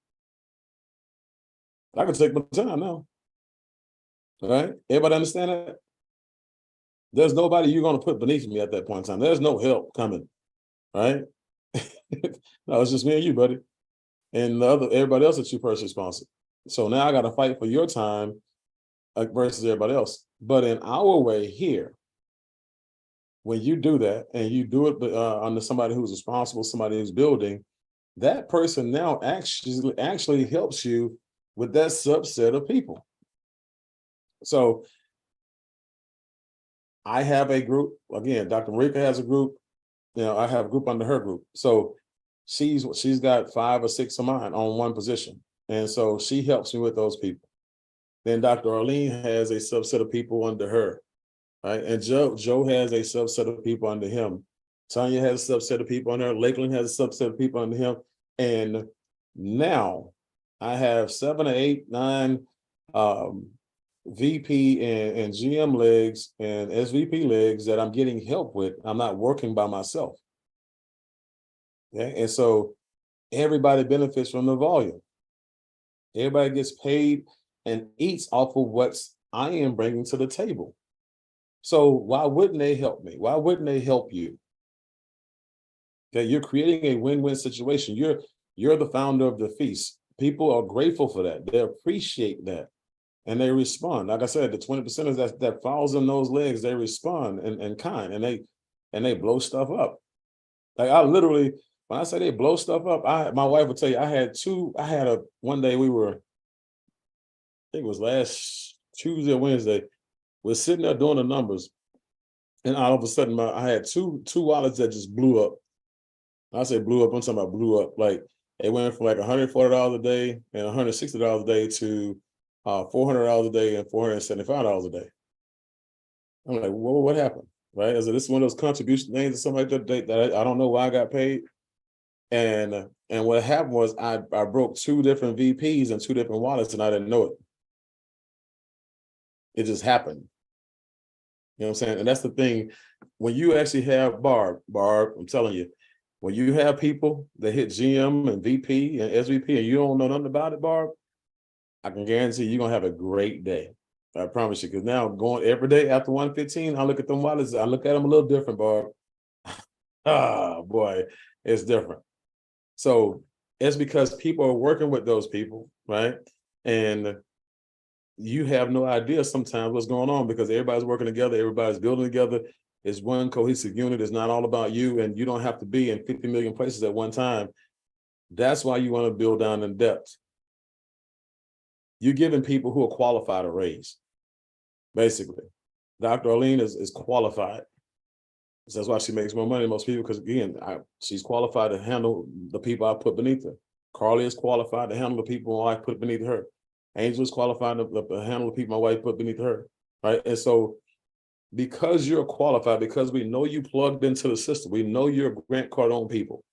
[SPEAKER 2] I can take my time now. All right? Everybody understand that? There's nobody you're gonna put beneath me at that point in time. There's no help coming. Right? No, it's just me and you, buddy. And everybody else is you personally responsible. So now I gotta fight for your time versus everybody else. But in our way here, when you do that and you do it under somebody who's responsible, somebody who's building, that person now actually helps you with that subset of people. So I have a group, again, Dr. Marika has a group, I have a group under her group. So she's got 5 or 6 of mine on one position. And so she helps me with those people. Then Dr. Arlene has a subset of people under her. Right? And Joe has a subset of people under him. Tanya has a subset of people under her. Lakeland has a subset of people under him. And now I have 7 or 8, 9 VP and GM legs and SVP legs that I'm getting help with. I'm not working by myself. Okay? And so everybody benefits from the volume. Everybody gets paid and eats off of what I am bringing to the table. So why wouldn't they help me? Why wouldn't they help you? Okay, you're creating a win-win situation. You're the founder of the feast. People are grateful for that. They appreciate that. And they respond. Like I said, the 20% that falls in those legs, they respond in kind, and they blow stuff up. Like I literally, when I say they blow stuff up, my wife will tell you, one day we were, I think it was last Tuesday or Wednesday, we're sitting there doing the numbers, and all of a sudden I had two wallets that just blew up. I say blew up, I'm talking about blew up. Like it went from like $140 a day and $160 a day to $400 a day and $475 a day. I'm like, whoa, what happened? Right? I said, this is one of those contribution things or something like that I don't know why I got paid. And what happened was I broke 2 different VPs and 2 different wallets, and I didn't know it. It just happened. You know what I'm saying? And that's the thing. When you actually have Barb, I'm telling you, when you have people that hit GM and VP and SVP and you don't know nothing about it, Barb, I can guarantee you're gonna have a great day. I promise you. Because now going every day after 1:15, I look at them wallets. I look at them a little different, Barb. Ah, boy, it's different. So it's because people are working with those people, right? And you have no idea sometimes what's going on because everybody's working together, everybody's building together. It's one cohesive unit. It's not all about you, and you don't have to be in 50 million places at one time. That's why you want to build down in depth. You're giving people who are qualified a raise, basically. Dr. Arlene is qualified. So that's why she makes more money than most people, because again, she's qualified to handle the people I put beneath her. Carly is qualified to handle the people my wife put beneath her. Angel is qualified to handle the people my wife put beneath her, right? And so because you're qualified, because we know you plugged into the system, we know you're Grant Cardone people,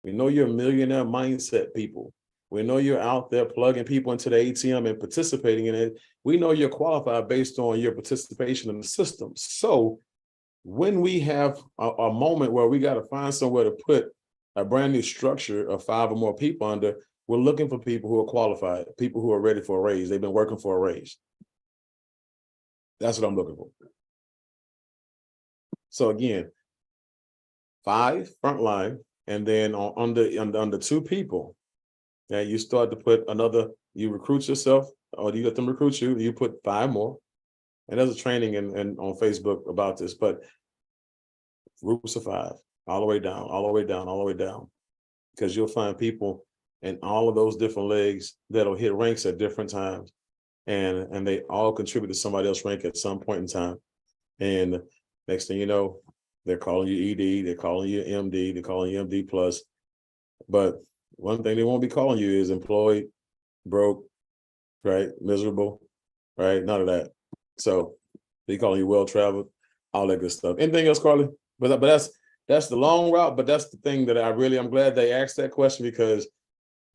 [SPEAKER 2] we know you're millionaire mindset people, we know you're out there plugging people into the ATM and participating in it, we know you're qualified based on your participation in the system. So when we have a moment where we got to find somewhere to put a brand new structure of 5 or more people under, we're looking for people who are qualified, people who are ready for a raise. They've been working for a raise. That's what I'm looking for. So again, 5 frontline, and then under 2 people, and you start to put you recruit yourself, or you let them recruit you, you put 5 more. And there's a training on Facebook about this, but groups of 5, all the way down, all the way down, all the way down, because you'll find people in all of those different legs that'll hit ranks at different times, and they all contribute to somebody else's rank at some point in time. And next thing you know, they're calling you ED, they're calling you MD, they're calling you MD plus. But one thing they won't be calling you is employed, broke, right, miserable, right, none of that. So they calling you well-traveled, all that good stuff. Anything else, Carly? But that's the long route, but that's the thing that I'm glad they asked that question, because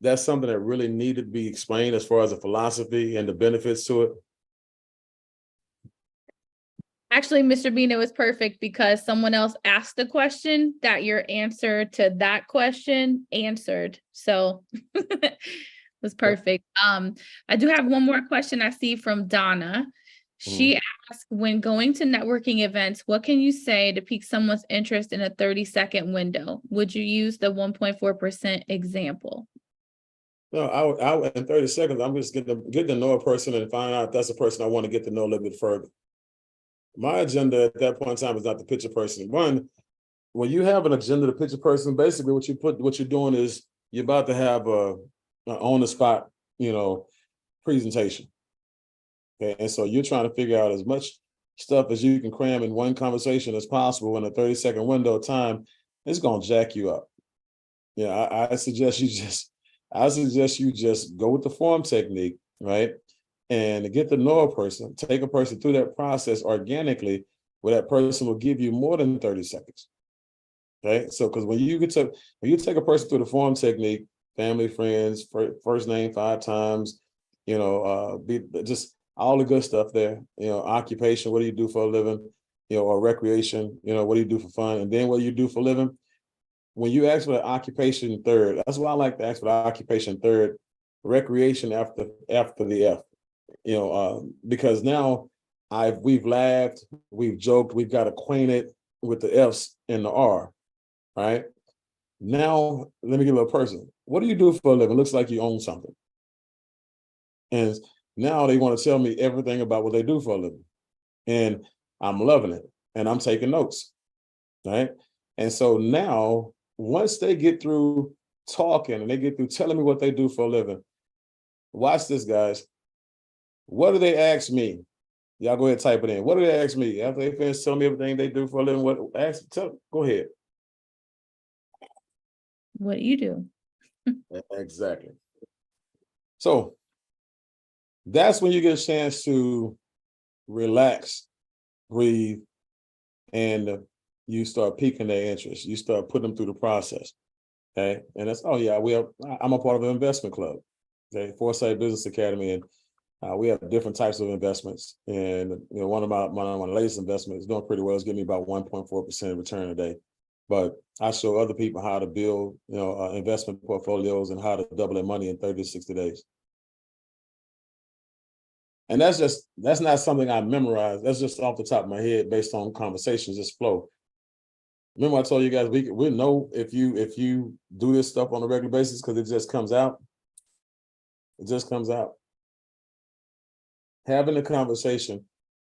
[SPEAKER 2] that's something that really needed to be explained as far as the philosophy and the benefits to it.
[SPEAKER 1] Actually, Mr. Bean, it was perfect because someone else asked the question that your answer to that question answered. So it was perfect. I do have one more question I see from Donna. She asked, when going to networking events, what can you say to pique someone's interest in a 30-second window? Would you use the 1.4% example?
[SPEAKER 2] No, I in 30 seconds, I'm just getting to know a person and find out if that's a person I want to get to know a little bit further. My agenda at that point in time is not to pitch a person. One, when you have an agenda to pitch a person, basically what you're doing is you're about to have a on the spot, presentation. Okay, and so you're trying to figure out as much stuff as you can cram in one conversation as possible in a 30-second window of time. It's gonna jack you up. Yeah, I suggest you just go with the form technique, right? And get to know a person, take a person through that process organically, where that person will give you more than 30 seconds. Okay, so because when you take a person through the form technique, family, friends, first name 5 times, just all the good stuff there, occupation, what do you do for a living, or recreation, what do you do for fun, and then what do you do for a living. When you ask for the occupation third, that's why I like to ask for the occupation third, recreation after the F, because now we've laughed, we've joked, we've got acquainted with the F's and the R, right? Now, let me get a little personal. What do you do for a living? Looks like you own something. And now they want to tell me everything about what they do for a living. And I'm loving it. And I'm taking notes, right? And so now, once they get through talking and they get through telling me what they do for a living, watch this, guys. What do they ask me? Y'all go ahead and type it in. What do they ask me? After they finish telling me everything they do for a living, go ahead.
[SPEAKER 1] What do you do?
[SPEAKER 2] Exactly. So that's when you get a chance to relax, breathe, and you start piquing their interest. You start putting them through the process. Okay. And that's, I'm a part of an investment club, okay, Foresight Business Academy. And we have different types of investments. And one of my latest investments is doing pretty well. It's giving me about 1.4% return a day. But I show other people how to build, investment portfolios and how to double their money in 30 to 60 days. And that's not something I memorized. That's just off the top of my head based on conversations, just flow. Remember I told you guys, we know if you do this stuff on a regular basis because it just comes out. It just comes out. Having the conversation,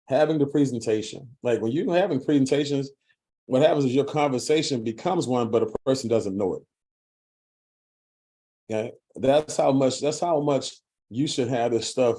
[SPEAKER 2] having the presentation. Like when you're having presentations, what happens is your conversation becomes one, but a person doesn't know it. Okay, that's how much you should have this stuff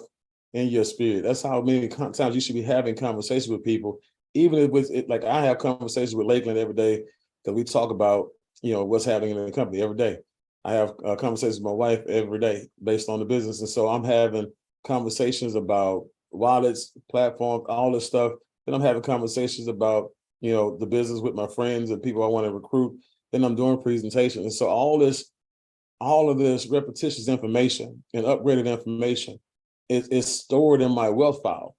[SPEAKER 2] in your spirit. That's how many times you should be having conversations with people, even if it's like I have conversations with Lakeland every day because we talk about what's happening in the company every day. I have conversations with my wife every day based on the business, and so I'm having conversations about wallets, platforms, all this stuff. Then I'm having conversations about the business with my friends and people I want to recruit. Then I'm doing presentations, and so all of this repetitious information and upgraded information is stored in my wealth file.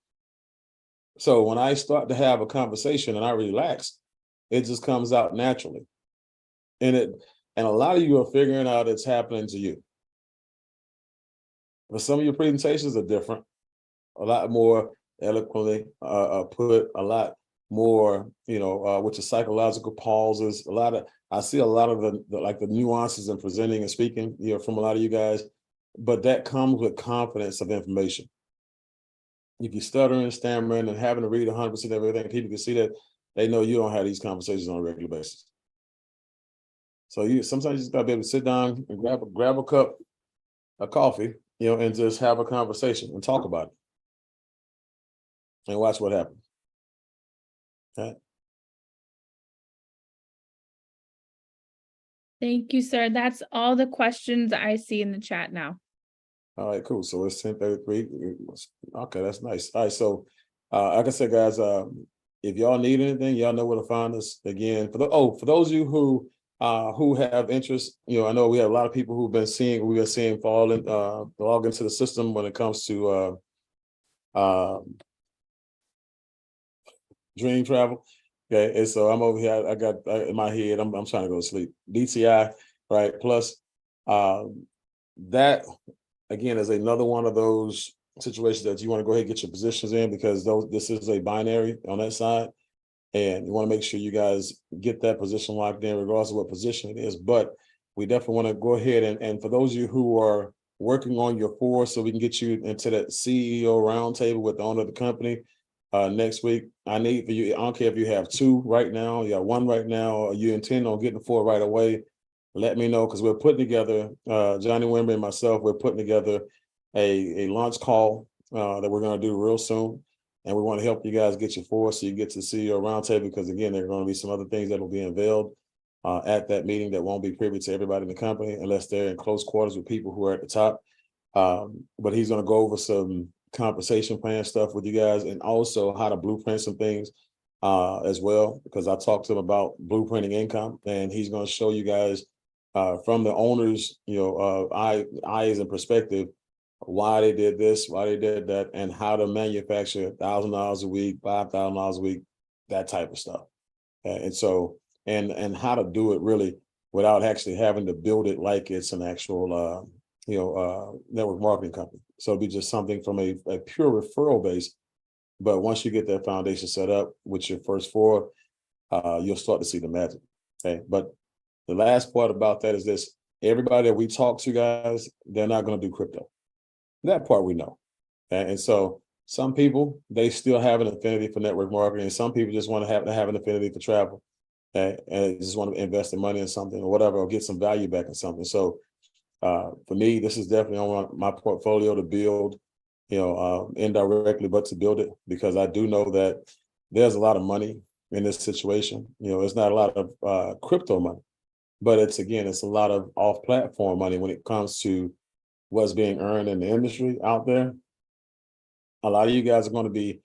[SPEAKER 2] So when I start to have a conversation and I relax, it just comes out naturally. And a lot of you are figuring out it's happening to you. But some of your presentations are different, a lot more eloquently put, a lot more, with the psychological pauses. I see a lot of the nuances in presenting and speaking, from a lot of you guys, but that comes with confidence of information. If you stuttering and stammering and having to read 100% of everything, people can see that they know you don't have these conversations on a regular basis. So sometimes you just gotta be able to sit down and grab a cup of coffee, and just have a conversation and talk about it and watch what happens. Okay.
[SPEAKER 1] Thank you, sir. That's all the questions I see in the chat now.
[SPEAKER 2] All right, cool. So it's 10:33. Okay, that's nice. All right, so like I said, guys, if y'all need anything, y'all know where to find us. Again, for those of you who have interest, I know we have a lot of people who've been seeing log into the system when it comes to dream travel. Okay, and so I'm over here. I got in my head. I'm trying to go to sleep. DTI, right? Plus, that again is another one of those situations that you want to go ahead and get your positions in because this is a binary on that side, and you want to make sure you guys get that position locked in, regardless of what position it is. But we definitely want to go ahead and for those of you who are working on your force, so we can get you into that CEO roundtable with the owner of the company. Next week, I need for you, I don't care if you have 2 right now, you got 1 right now, or you intend on getting 4 right away, let me know, because we're putting together, Johnny Wimber and myself, we're putting together a launch call that we're going to do real soon. And we want to help you guys get your 4 so you get to the CEO roundtable, because again, there are going to be some other things that will be unveiled at that meeting that won't be privy to everybody in the company unless they're in close quarters with people who are at the top. But he's going to go over some compensation plan stuff with you guys, and also how to blueprint some things as well, because I talked to him about blueprinting income, and he's going to show you guys from the owners, eyes and perspective, why they did this, why they did that, and how to manufacture $1,000 a week, $5,000 a week, that type of stuff. And so, and how to do it really without actually having to build it like it's an actual network marketing company. So it'd be just something from a pure referral base. But once you get that foundation set up with your first four, you'll start to see the magic. Okay. But the last part about that is this: everybody that we talk to, guys, they're not going to do crypto. That part we know. Okay? And so some people, they still have an affinity for network marketing, and some people just want to have an affinity for travel. Okay? And they just want to invest their money in something or whatever, or get some value back in something. So for me, this is definitely on my portfolio to build, indirectly, but to build it, because I do know that there's a lot of money in this situation. It's not a lot of crypto money, but it's a lot of off-platform money when it comes to what's being earned in the industry out there. A lot of you guys are going to be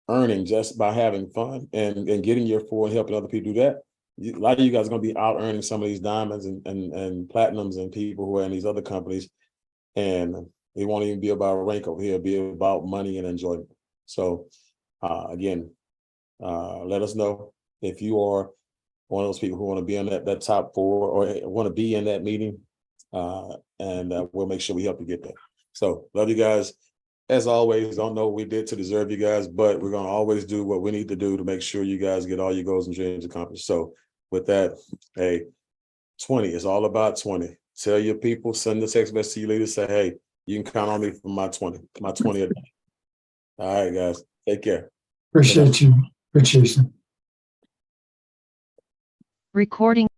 [SPEAKER 2] earning just by having fun and getting your four and helping other people do that. A lot of you guys are going to be out earning some of these diamonds and platinums and people who are in these other companies, and it won't even be about rank over here. It'll be about money and enjoyment. So again, let us know if you are one of those people who want to be on that top four or want to be in that meeting, and we'll make sure we help you get there. So love you guys. As always, don't know what we did to deserve you guys, but we're going to always do what we need to do to make sure you guys get all your goals and dreams accomplished. So with that, hey, 20 is all about 20. Tell your people, send the text message to your leaders, say, hey, you can count on me for my 20 a day. All right, guys, take care.
[SPEAKER 3] Appreciate you. Appreciate you.
[SPEAKER 4] Recording.